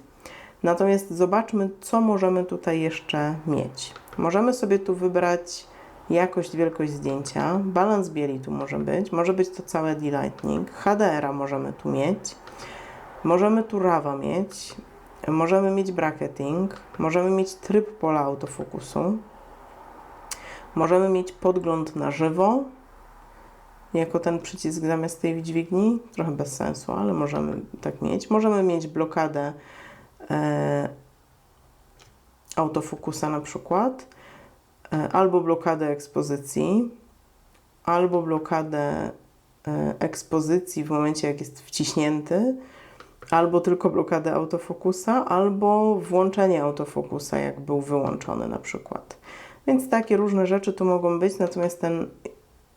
Natomiast zobaczmy, co możemy tutaj jeszcze mieć. Możemy sobie tu wybrać jakość, wielkość zdjęcia, balans bieli tu może być to całe delighting, HDR-a możemy tu mieć, możemy tu RAW-a mieć, możemy mieć bracketing, możemy mieć tryb pola autofokusu, możemy mieć podgląd na żywo, jako ten przycisk zamiast tej dźwigni, trochę bez sensu, ale możemy tak mieć. Możemy mieć blokadę autofokusa na przykład, albo blokadę ekspozycji, albo blokadę ekspozycji w momencie, jak jest wciśnięty, albo tylko blokadę autofokusa, albo włączenie autofokusa, jak był wyłączony na przykład. Więc takie różne rzeczy tu mogą być, natomiast ten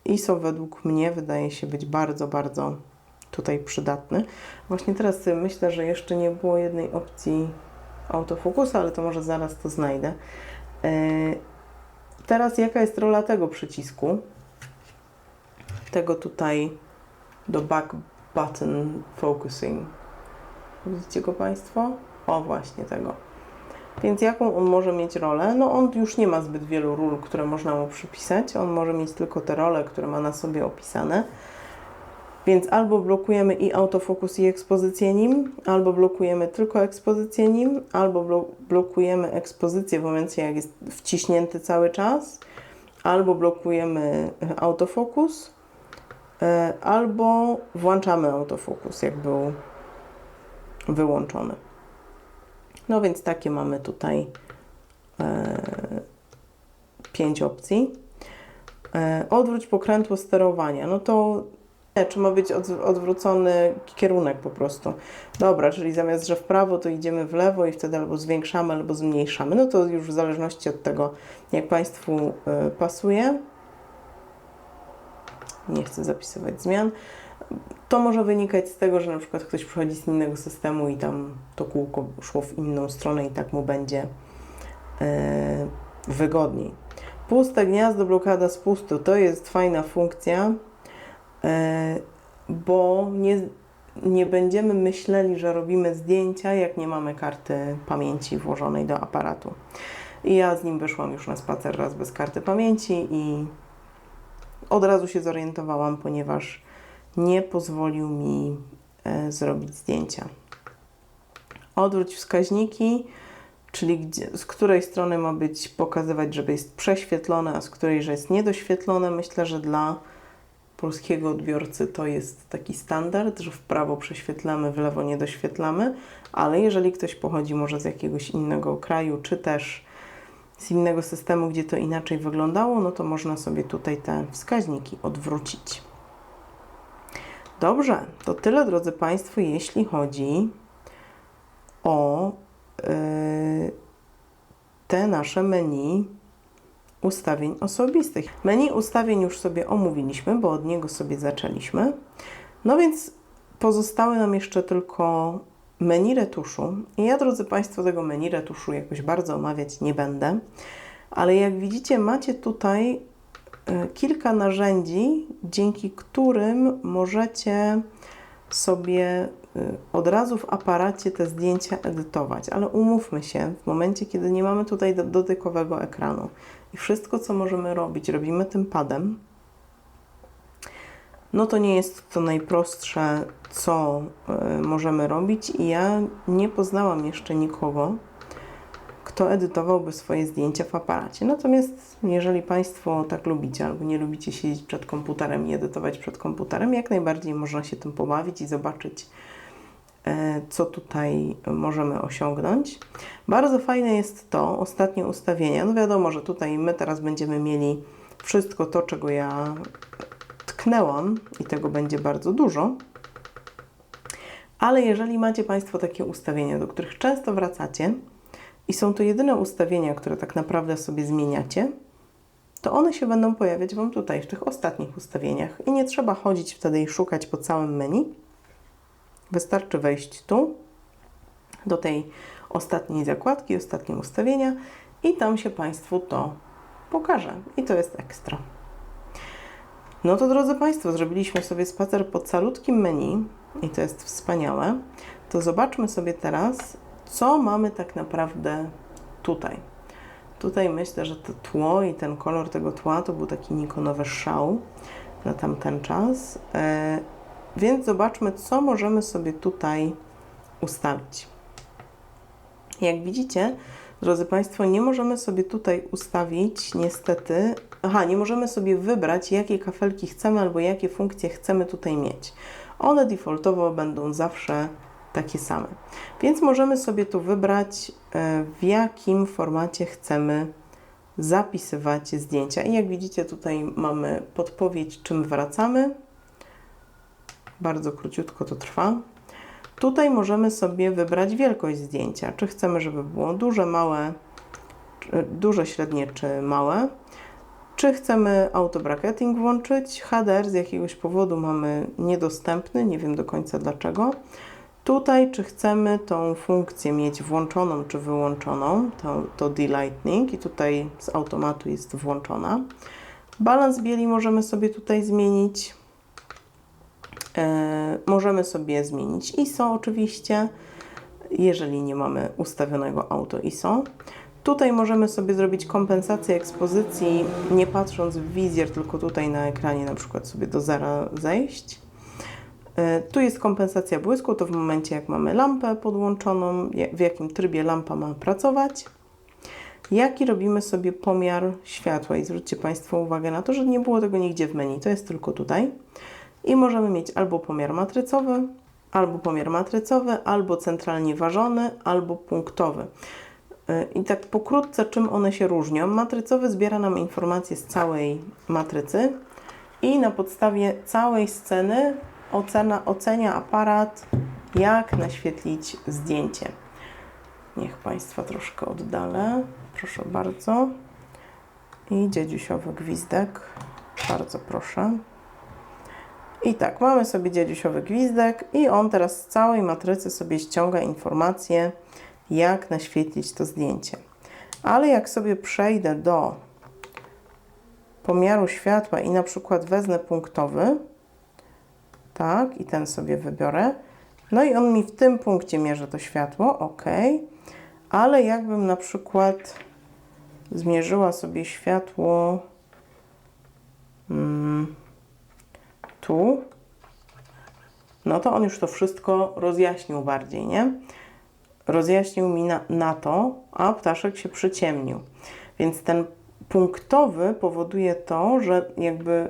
ISO według mnie wydaje się być bardzo, bardzo tutaj przydatny. Właśnie teraz sobie myślę, że jeszcze nie było jednej opcji autofokusa, ale to może zaraz to znajdę. Teraz jaka jest rola tego przycisku? Tego tutaj do back button focusing. Widzicie go Państwo? O, właśnie tego. Więc jaką on może mieć rolę? No on już nie ma zbyt wielu ról, które można mu przypisać. On może mieć tylko te role, które ma na sobie opisane. Więc albo blokujemy i autofokus, i ekspozycję nim, albo blokujemy tylko ekspozycję nim, albo blokujemy ekspozycję w momencie, jak jest wciśnięty cały czas, albo blokujemy autofokus, albo włączamy autofokus, jak był wyłączony. No więc takie mamy tutaj 5 opcji. Odwróć pokrętło sterowania. No to czy ma być odwrócony kierunek po prostu. Dobra, czyli zamiast, że w prawo, to idziemy w lewo i wtedy albo zwiększamy, albo zmniejszamy. No to już w zależności od tego, jak Państwu pasuje. Nie chcę zapisywać zmian. To może wynikać z tego, że na przykład ktoś przychodzi z innego systemu i tam to kółko szło w inną stronę i tak mu będzie wygodniej. Puste gniazdo, blokada spustu. To jest fajna funkcja, bo nie będziemy myśleli, że robimy zdjęcia, jak nie mamy karty pamięci włożonej do aparatu. I ja z nim wyszłam już na spacer raz bez karty pamięci i od razu się zorientowałam, ponieważ nie pozwolił mi zrobić zdjęcia. Odwróć wskaźniki, czyli z której strony ma być pokazywać, żeby jest prześwietlone, a z której, że jest niedoświetlone. Myślę, że dla polskiego odbiorcy to jest taki standard, że w prawo prześwietlamy, w lewo nie doświetlamy, ale jeżeli ktoś pochodzi może z jakiegoś innego kraju, czy też z innego systemu, gdzie to inaczej wyglądało, no to można sobie tutaj te wskaźniki odwrócić. Dobrze, to tyle, drodzy Państwo, jeśli chodzi o te nasze menu ustawień osobistych. Menu ustawień już sobie omówiliśmy, bo od niego sobie zaczęliśmy. No więc pozostały nam jeszcze tylko menu retuszu. I ja, drodzy Państwo, tego menu retuszu jakoś bardzo omawiać nie będę, ale jak widzicie, macie tutaj kilka narzędzi, dzięki którym możecie sobie od razu w aparacie te zdjęcia edytować. Ale umówmy się, w momencie, kiedy nie mamy tutaj dotykowego ekranu i wszystko, co możemy robić, robimy tym padem, no to nie jest to najprostsze, co możemy robić i ja nie poznałam jeszcze nikogo, kto edytowałby swoje zdjęcia w aparacie. Natomiast jeżeli Państwo tak lubicie albo nie lubicie siedzieć przed komputerem i edytować przed komputerem, jak najbardziej można się tym pobawić i zobaczyć, co tutaj możemy osiągnąć. Bardzo fajne jest to ostatnie ustawienia. No wiadomo, że tutaj my teraz będziemy mieli wszystko to, czego ja tknęłam i tego będzie bardzo dużo. Ale jeżeli macie Państwo takie ustawienia, do których często wracacie i są to jedyne ustawienia, które tak naprawdę sobie zmieniacie, to one się będą pojawiać Wam tutaj, w tych ostatnich ustawieniach i nie trzeba chodzić wtedy i szukać po całym menu. Wystarczy wejść tu, do tej ostatniej zakładki, ostatnie ustawienia i tam się Państwu to pokaże. I to jest ekstra. No to, drodzy Państwo, zrobiliśmy sobie spacer po calutkim menu i to jest wspaniałe. To zobaczmy sobie teraz, co mamy tak naprawdę tutaj. Tutaj myślę, że to tło i ten kolor tego tła to był taki nikonowy szał na tamten czas. Więc zobaczmy, co możemy sobie tutaj ustawić. Jak widzicie, drodzy Państwo, nie możemy sobie tutaj ustawić niestety, nie możemy sobie wybrać, jakie kafelki chcemy albo jakie funkcje chcemy tutaj mieć. One defaultowo będą zawsze takie same. Więc możemy sobie tu wybrać, w jakim formacie chcemy zapisywać zdjęcia. I jak widzicie, tutaj mamy podpowiedź, czym wracamy. Bardzo króciutko to trwa. Tutaj możemy sobie wybrać wielkość zdjęcia. Czy chcemy, żeby było duże, małe, duże, średnie czy małe. Czy chcemy auto-bracketing włączyć? HDR z jakiegoś powodu mamy niedostępny, nie wiem do końca dlaczego. Tutaj, czy chcemy tą funkcję mieć włączoną czy wyłączoną, to delighting, i tutaj z automatu jest włączona. Balans bieli możemy sobie tutaj zmienić. Możemy sobie zmienić ISO oczywiście, jeżeli nie mamy ustawionego auto ISO. Tutaj możemy sobie zrobić kompensację ekspozycji, nie patrząc w wizjer, tylko tutaj na ekranie na przykład sobie do zera zejść. Tu jest kompensacja błysku, to w momencie jak mamy lampę podłączoną, w jakim trybie lampa ma pracować. Jaki robimy sobie pomiar światła i zwróćcie Państwo uwagę na to, że nie było tego nigdzie w menu, to jest tylko tutaj. I możemy mieć albo pomiar matrycowy, albo centralnie ważony, albo punktowy. I tak pokrótce, czym one się różnią. Matrycowy zbiera nam informacje z całej matrycy i na podstawie całej sceny ocenia aparat, jak naświetlić zdjęcie. Niech Państwa troszkę oddalę. Proszę bardzo. I dziedziusiowy gwizdek. Bardzo proszę. I tak, mamy sobie dziedziusiowy gwizdek i on teraz z całej matrycy sobie ściąga informacje, jak naświetlić to zdjęcie. Ale jak sobie przejdę do pomiaru światła i na przykład wezmę punktowy, tak, i ten sobie wybiorę, no i on mi w tym punkcie mierzy to światło, ok, ale jakbym na przykład zmierzyła sobie światło tu, no to on już to wszystko rozjaśnił bardziej, nie? Rozjaśnił mi na to, a ptaszek się przyciemnił. Więc ten punktowy powoduje to, że jakby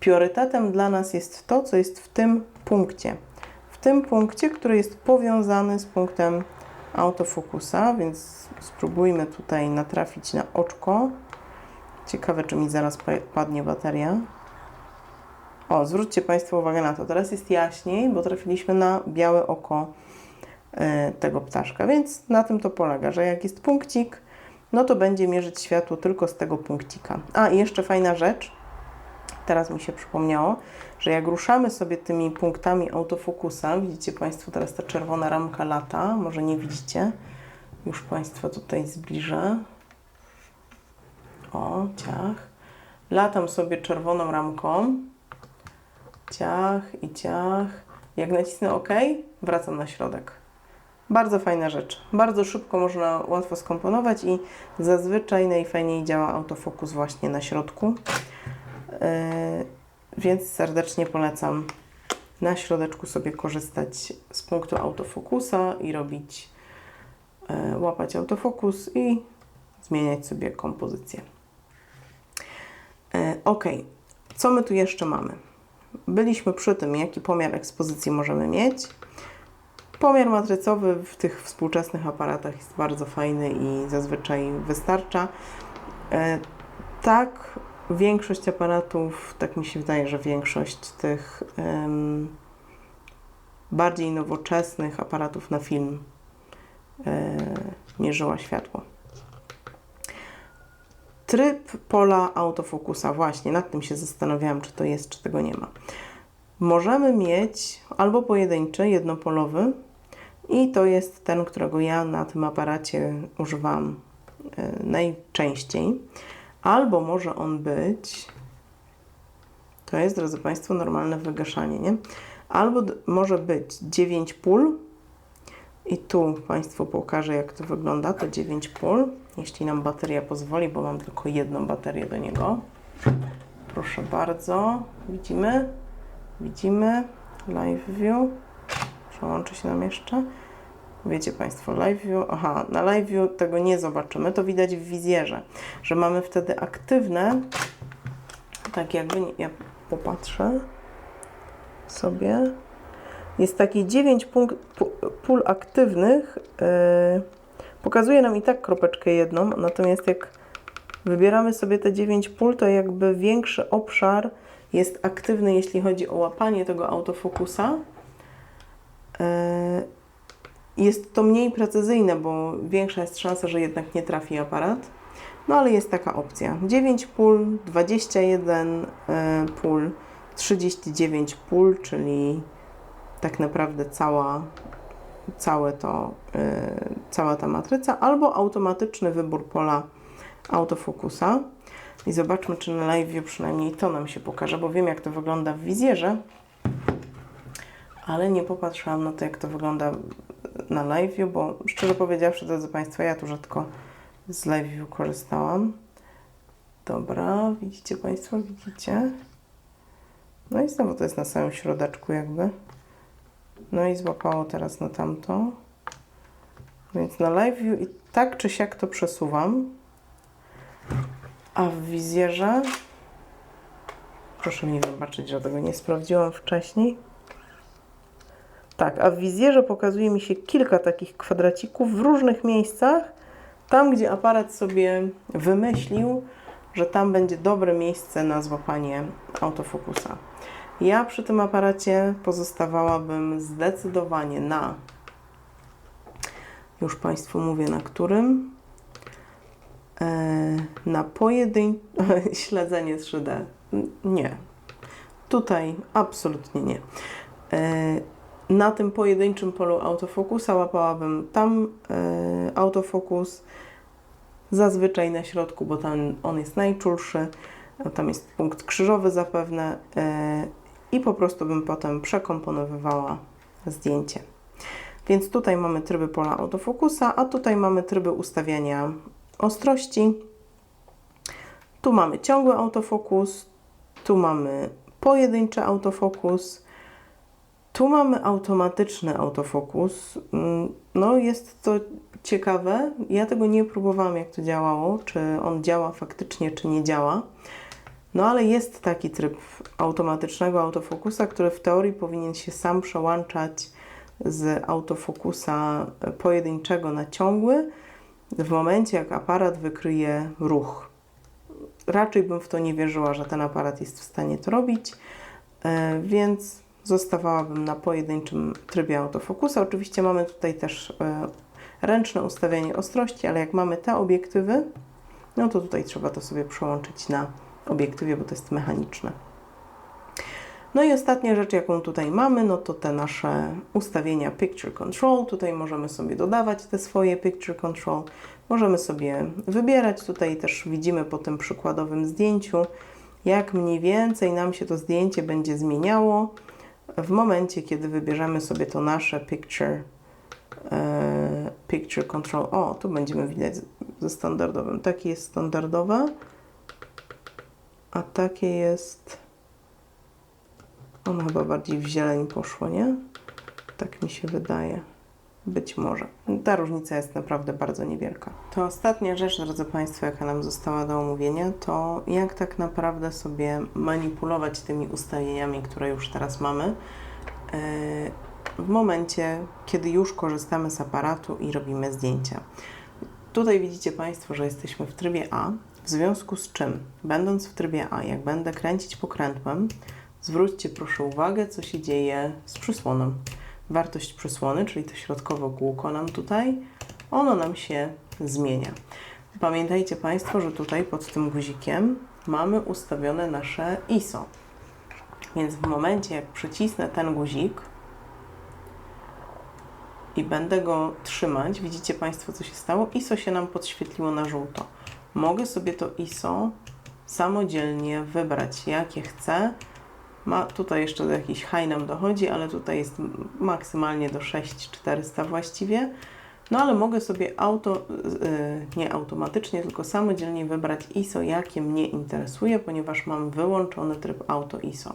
priorytetem dla nas jest to, co jest w tym punkcie. W tym punkcie, który jest powiązany z punktem autofokusa, więc spróbujmy tutaj natrafić na oczko. Ciekawe, czy mi zaraz padnie bateria. O, zwróćcie Państwo uwagę na to. Teraz jest jaśniej, bo trafiliśmy na białe oko tego ptaszka, więc na tym to polega, że jak jest punkcik, no to będzie mierzyć światło tylko z tego punkcika. A, i jeszcze fajna rzecz, teraz mi się przypomniało, że jak ruszamy sobie tymi punktami autofokusa, widzicie Państwo, teraz ta czerwona ramka lata, może nie widzicie, już Państwa tutaj zbliżę. O, ciach. Latam sobie czerwoną ramką, ciach i ciach. Jak nacisnę OK, wracam na środek. Bardzo fajna rzecz. Bardzo szybko można łatwo skomponować i zazwyczaj najfajniej działa autofokus właśnie na środku. Więc serdecznie polecam na środeczku sobie korzystać z punktu autofokusa i robić, łapać autofokus i zmieniać sobie kompozycję. OK, co my tu jeszcze mamy? Byliśmy przy tym, jaki pomiar ekspozycji możemy mieć. Pomiar matrycowy w tych współczesnych aparatach jest bardzo fajny i zazwyczaj wystarcza. Tak, większość aparatów, tak mi się wydaje, że większość tych bardziej nowoczesnych aparatów na film mierzyła światło. Tryb pola autofokusa, właśnie nad tym się zastanawiałam, czy to jest, czy tego nie ma. Możemy mieć albo pojedynczy, jednopolowy i to jest ten, którego ja na tym aparacie używam najczęściej. Albo może on być, to jest, drodzy Państwo, normalne wygaszanie, nie? Albo może być 9 pól i tu Państwu pokażę, jak to wygląda, to 9 pól, jeśli nam bateria pozwoli, bo mam tylko jedną baterię do niego. Proszę bardzo, widzimy? Widzimy, live view, przełączy się nam jeszcze, wiecie Państwo, live view, aha, na live view tego nie zobaczymy, to widać w wizjerze, że mamy wtedy aktywne, tak jakby, ja popatrzę sobie, jest taki 9 pól aktywnych. Pokazuje nam i tak kropeczkę jedną, natomiast jak wybieramy sobie te 9 pól, to jakby większy obszar jest aktywny, jeśli chodzi o łapanie tego autofokusa. Jest to mniej precyzyjne, bo większa jest szansa, że jednak nie trafi aparat. No ale jest taka opcja. 9 pól, 21 pól, 39 pól, czyli tak naprawdę cała ta matryca, albo automatyczny wybór pola autofokusa. I zobaczmy, czy na live przynajmniej to nam się pokaże, bo wiem, jak to wygląda w wizjerze, ale nie popatrzyłam na to, jak to wygląda na live, bo szczerze powiedziawszy, drodzy Państwo, ja tu rzadko z live korzystałam. Dobra, widzicie Państwo, widzicie? No i znowu to jest na samym środeczku jakby. No i złapało teraz na tamto. Więc na live view i tak czy siak to przesuwam. A w wizjerze, proszę mi wybaczyć, że tego nie sprawdziłam wcześniej. Tak, a w wizjerze pokazuje mi się kilka takich kwadracików w różnych miejscach. Tam, gdzie aparat sobie wymyślił, że tam będzie dobre miejsce na złapanie autofokusa. Ja przy tym aparacie pozostawałabym zdecydowanie na, już Państwu mówię na którym, na śledzenie 3D. Nie. Tutaj absolutnie nie. Na tym pojedynczym polu autofokusa łapałabym tam autofokus, zazwyczaj na środku, bo tam on jest najczulszy, tam jest punkt krzyżowy zapewne i po prostu bym potem przekomponowywała zdjęcie. Więc tutaj mamy tryby pola autofokusa, a tutaj mamy tryby ustawiania ostrości. Tu mamy ciągły autofokus, tu mamy pojedynczy autofokus, tu mamy automatyczny autofokus. No jest to ciekawe. Ja tego nie próbowałam, jak to działało, czy on działa faktycznie, czy nie działa. No ale jest taki tryb automatycznego autofokusa, który w teorii powinien się sam przełączać z autofokusa pojedynczego na ciągły w momencie, jak aparat wykryje ruch. Raczej bym w to nie wierzyła, że ten aparat jest w stanie to robić, więc zostawałabym na pojedynczym trybie autofokusa. Oczywiście mamy tutaj też ręczne ustawianie ostrości, ale jak mamy te obiektywy, no to tutaj trzeba to sobie przełączyć na obiektywie, bo to jest mechaniczne. No i ostatnia rzecz, jaką tutaj mamy, no to te nasze ustawienia Picture Control. Tutaj możemy sobie dodawać te swoje Picture Control. Możemy sobie wybierać. Tutaj też widzimy po tym przykładowym zdjęciu, jak mniej więcej nam się to zdjęcie będzie zmieniało w momencie, kiedy wybierzemy sobie to nasze Picture Control. O, tu będziemy widać ze standardowym. Takie jest standardowe, a takie jest... Ono chyba bardziej w zieleń poszło, nie? Tak mi się wydaje. Być może. Ta różnica jest naprawdę bardzo niewielka. To ostatnia rzecz, drodzy Państwo, jaka nam została do omówienia, to jak tak naprawdę sobie manipulować tymi ustawieniami, które już teraz mamy, w momencie, kiedy już korzystamy z aparatu i robimy zdjęcia. Tutaj widzicie Państwo, że jesteśmy w trybie A, w związku z czym, będąc w trybie A, jak będę kręcić pokrętłem, zwróćcie proszę uwagę, co się dzieje z przysłoną. Wartość przysłony, czyli to środkowe kółko nam tutaj, ono nam się zmienia. Pamiętajcie Państwo, że tutaj pod tym guzikiem mamy ustawione nasze ISO. Więc w momencie, jak przycisnę ten guzik i będę go trzymać, widzicie Państwo, co się stało? ISO się nam podświetliło na żółto. Mogę sobie to ISO samodzielnie wybrać, jakie chcę. Tutaj jeszcze do jakiś high nam dochodzi, ale tutaj jest maksymalnie do 6400 właściwie. No ale mogę sobie nie automatycznie, tylko samodzielnie wybrać ISO, jakie mnie interesuje, ponieważ mam wyłączony tryb Auto ISO.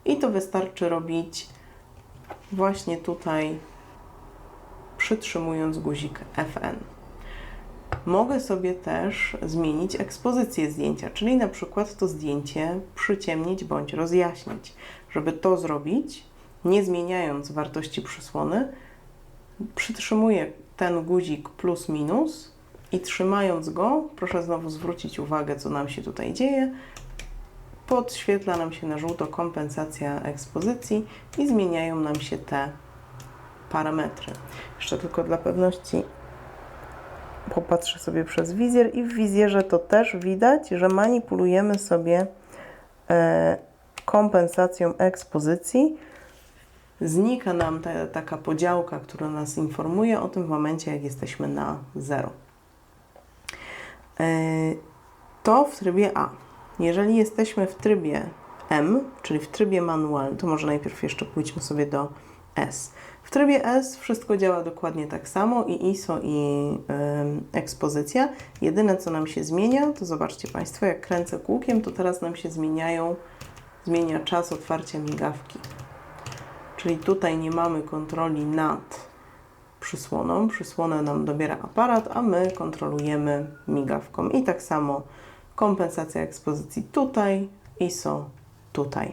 I to wystarczy robić właśnie tutaj, przytrzymując guzik FN. Mogę sobie też zmienić ekspozycję zdjęcia, czyli na przykład to zdjęcie przyciemnić bądź rozjaśnić. Żeby to zrobić, nie zmieniając wartości przysłony, przytrzymuję ten guzik plus minus i trzymając go, proszę znowu zwrócić uwagę, co nam się tutaj dzieje, podświetla nam się na żółto kompensacja ekspozycji i zmieniają nam się te parametry. Jeszcze tylko dla pewności popatrzę sobie przez wizjer i w wizjerze to też widać, że manipulujemy sobie kompensacją ekspozycji. Znika nam taka podziałka, która nas informuje o tym w momencie, jak jesteśmy na 0. To w trybie A. Jeżeli jesteśmy w trybie M, czyli w trybie manualnym, to może najpierw jeszcze pójdźmy sobie do S. W trybie S wszystko działa dokładnie tak samo, i ISO, i ekspozycja. Jedyne, co nam się zmienia, to zobaczcie Państwo, jak kręcę kółkiem, to teraz nam się zmienia czas otwarcia migawki. Czyli tutaj nie mamy kontroli nad przysłoną. Przysłonę nam dobiera aparat, a my kontrolujemy migawką. I tak samo kompensacja ekspozycji tutaj, ISO tutaj.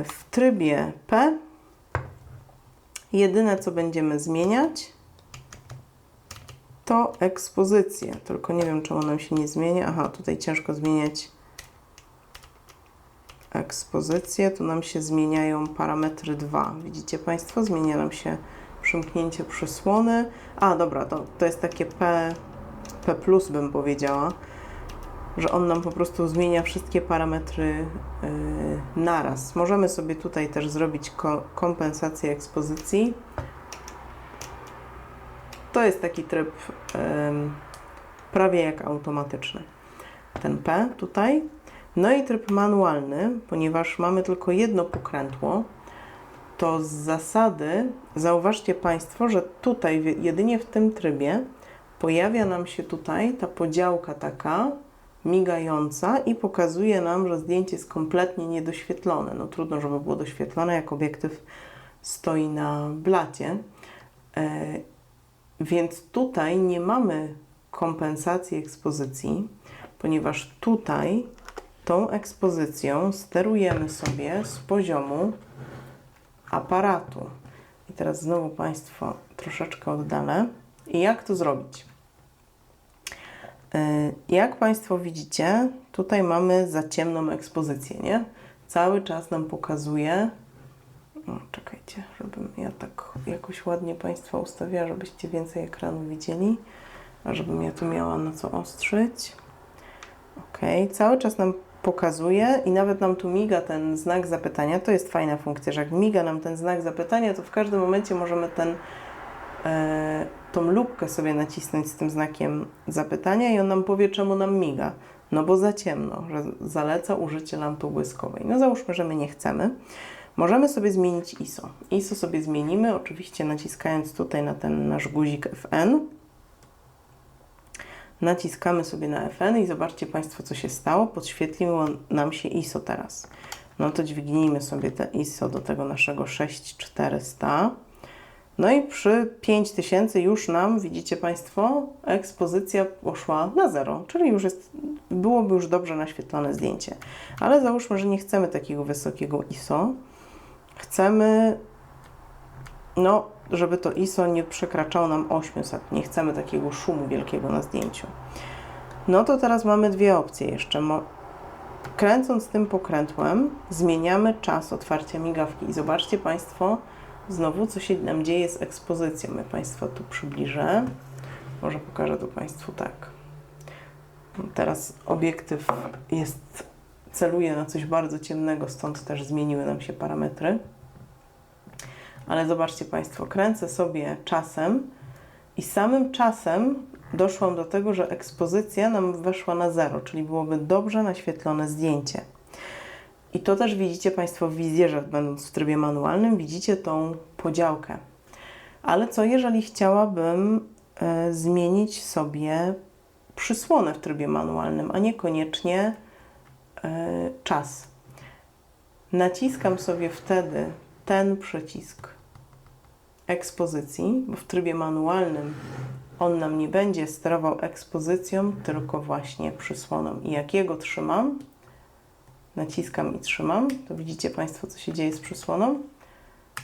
W trybie P jedyne, co będziemy zmieniać, to ekspozycję. Tylko nie wiem, czemu nam się nie zmienia. Aha, tutaj ciężko zmieniać ekspozycję. Tu nam się zmieniają parametry 2. Widzicie Państwo? Zmienia nam się przymknięcie przysłony. A, dobra, to jest takie P plus, bym powiedziała, że on nam po prostu zmienia wszystkie parametry naraz. Możemy sobie tutaj też zrobić kompensację ekspozycji. To jest taki tryb prawie jak automatyczny. Ten P tutaj. No i tryb manualny, ponieważ mamy tylko jedno pokrętło, to z zasady zauważcie Państwo, że tutaj jedynie w tym trybie pojawia nam się tutaj ta podziałka taka migająca i pokazuje nam, że zdjęcie jest kompletnie niedoświetlone. No trudno, żeby było doświetlone, jak obiektyw stoi na blacie. Więc tutaj nie mamy kompensacji ekspozycji, ponieważ tutaj tą ekspozycją sterujemy sobie z poziomu aparatu. I teraz znowu Państwo troszeczkę oddalę. I jak to zrobić? Jak Państwo widzicie, tutaj mamy za ciemną ekspozycję, nie? Cały czas nam pokazuje... O, czekajcie, żebym ja tak jakoś ładnie Państwa ustawiała, żebyście więcej ekranu widzieli, a żebym ja tu miała na co ostrzyć. Ok, cały czas nam pokazuje i nawet nam tu miga ten znak zapytania. To jest fajna funkcja, że jak miga nam ten znak zapytania, to w każdym momencie możemy tą lupkę sobie nacisnąć z tym znakiem zapytania i on nam powie, czemu nam miga. No bo za ciemno, że zaleca użycie lampy błyskowej. No załóżmy, że my nie chcemy. Możemy sobie zmienić ISO. ISO sobie zmienimy, oczywiście naciskając tutaj na ten nasz guzik FN. Naciskamy sobie na FN i zobaczcie Państwo, co się stało. Podświetliło nam się ISO teraz. No to dźwignijmy sobie te ISO do tego naszego 6400. No i przy 5000 już nam, widzicie Państwo, ekspozycja poszła na 0, czyli już byłoby już dobrze naświetlone zdjęcie. Ale załóżmy, że nie chcemy takiego wysokiego ISO. Chcemy, no, żeby to ISO nie przekraczało nam 800. Nie chcemy takiego szumu wielkiego na zdjęciu. No to teraz mamy dwie opcje jeszcze. Kręcąc tym pokrętłem, zmieniamy czas otwarcia migawki. I zobaczcie Państwo, znowu, co się nam dzieje z ekspozycją. Ja Państwa tu przybliżę. Może pokażę to Państwu tak. Teraz obiektyw celuje na coś bardzo ciemnego, stąd też zmieniły nam się parametry. Ale zobaczcie Państwo, kręcę sobie czasem i samym czasem doszłam do tego, że ekspozycja nam weszła na 0, czyli byłoby dobrze naświetlone zdjęcie. I to też widzicie Państwo w wizjerze, będąc w trybie manualnym, widzicie tą podziałkę. Ale co jeżeli chciałabym zmienić sobie przysłonę w trybie manualnym, a niekoniecznie czas? Naciskam sobie wtedy ten przycisk ekspozycji, bo w trybie manualnym on nam nie będzie sterował ekspozycją, tylko właśnie przysłoną. I jak jego trzymam, naciskam i trzymam, to widzicie Państwo, co się dzieje z przysłoną.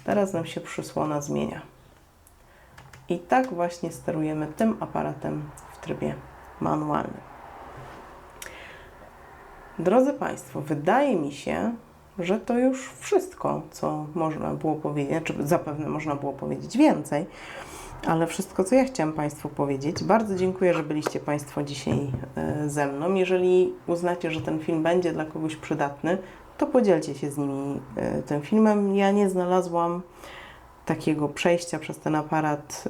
Teraz nam się przysłona zmienia. I tak właśnie sterujemy tym aparatem w trybie manualnym. Drodzy Państwo, wydaje mi się, że to już wszystko, co można było powiedzieć, czy zapewne można było powiedzieć więcej, ale wszystko, co ja chciałam Państwu powiedzieć. Bardzo dziękuję, że byliście Państwo dzisiaj ze mną. Jeżeli uznacie, że ten film będzie dla kogoś przydatny, to podzielcie się z nimi tym filmem. Ja nie znalazłam takiego przejścia przez ten aparat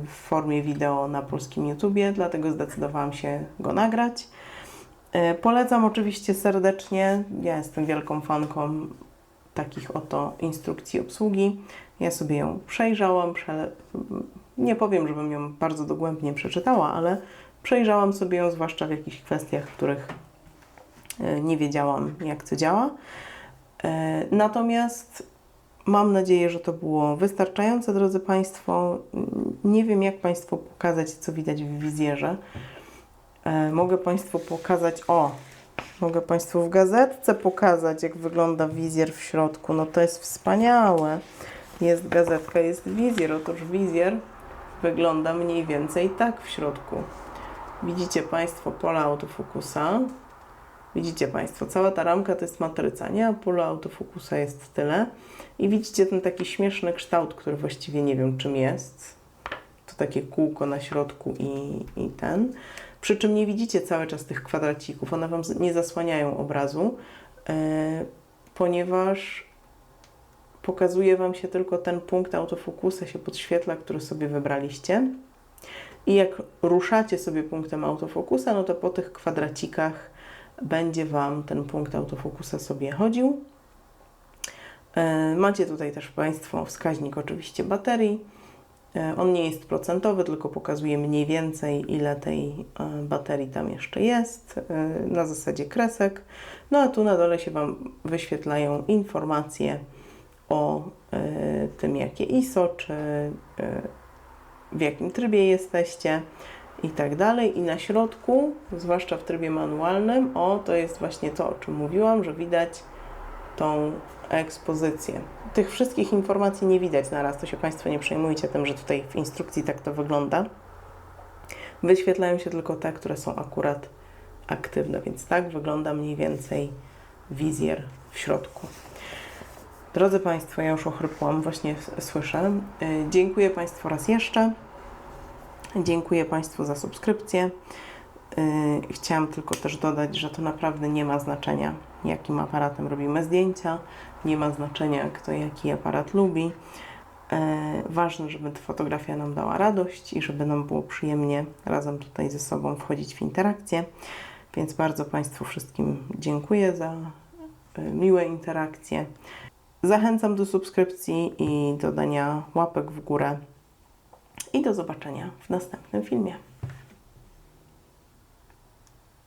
w formie wideo na polskim YouTubie, dlatego zdecydowałam się go nagrać. Polecam oczywiście serdecznie. Ja jestem wielką fanką takich oto instrukcji obsługi. Ja sobie ją przejrzałam, nie powiem, żebym ją bardzo dogłębnie przeczytała, ale przejrzałam sobie ją, zwłaszcza w jakichś kwestiach, w których nie wiedziałam, jak to działa. Natomiast mam nadzieję, że to było wystarczające, drodzy Państwo. Nie wiem, jak Państwu pokazać, co widać w wizjerze. Mogę Państwu pokazać, mogę Państwu w gazetce pokazać, jak wygląda wizjer w środku. No to jest wspaniałe. Jest gazetka, jest wizjer. Otóż wizjer wygląda mniej więcej tak w środku. Widzicie Państwo pole autofokusa. Widzicie Państwo, cała ta ramka to jest matryca, nie? A pole autofokusa jest tyle. I widzicie ten taki śmieszny kształt, który właściwie nie wiem, czym jest. To takie kółko na środku i ten. Przy czym nie widzicie cały czas tych kwadracików. One Wam nie zasłaniają obrazu, ponieważ pokazuje Wam się tylko ten punkt autofokusa, się podświetla, który sobie wybraliście. I jak ruszacie sobie punktem autofokusa, no to po tych kwadracikach będzie Wam ten punkt autofokusa sobie chodził. Macie tutaj też Państwo wskaźnik oczywiście baterii. On nie jest procentowy, tylko pokazuje mniej więcej, ile tej baterii tam jeszcze jest, na zasadzie kresek. No a tu na dole się Wam wyświetlają informacje o tym, jakie ISO, czy w jakim trybie jesteście i tak dalej. I na środku, zwłaszcza w trybie manualnym, to jest właśnie to, o czym mówiłam, że widać tą ekspozycję. Tych wszystkich informacji nie widać na raz, to się Państwo nie przejmujcie tym, że tutaj w instrukcji tak to wygląda. Wyświetlają się tylko te, które są akurat aktywne, więc tak wygląda mniej więcej wizjer w środku. Drodzy Państwo, ja już ochrypłam, właśnie słyszę. Dziękuję Państwu raz jeszcze. Dziękuję Państwu za subskrypcję. Chciałam tylko też dodać, że to naprawdę nie ma znaczenia, jakim aparatem robimy zdjęcia, nie ma znaczenia, kto jaki aparat lubi. Ważne, żeby ta fotografia nam dała radość i żeby nam było przyjemnie razem tutaj ze sobą wchodzić w interakcję. Więc bardzo Państwu wszystkim dziękuję za miłe interakcje. Zachęcam do subskrypcji i dodania łapek w górę. I do zobaczenia w następnym filmie.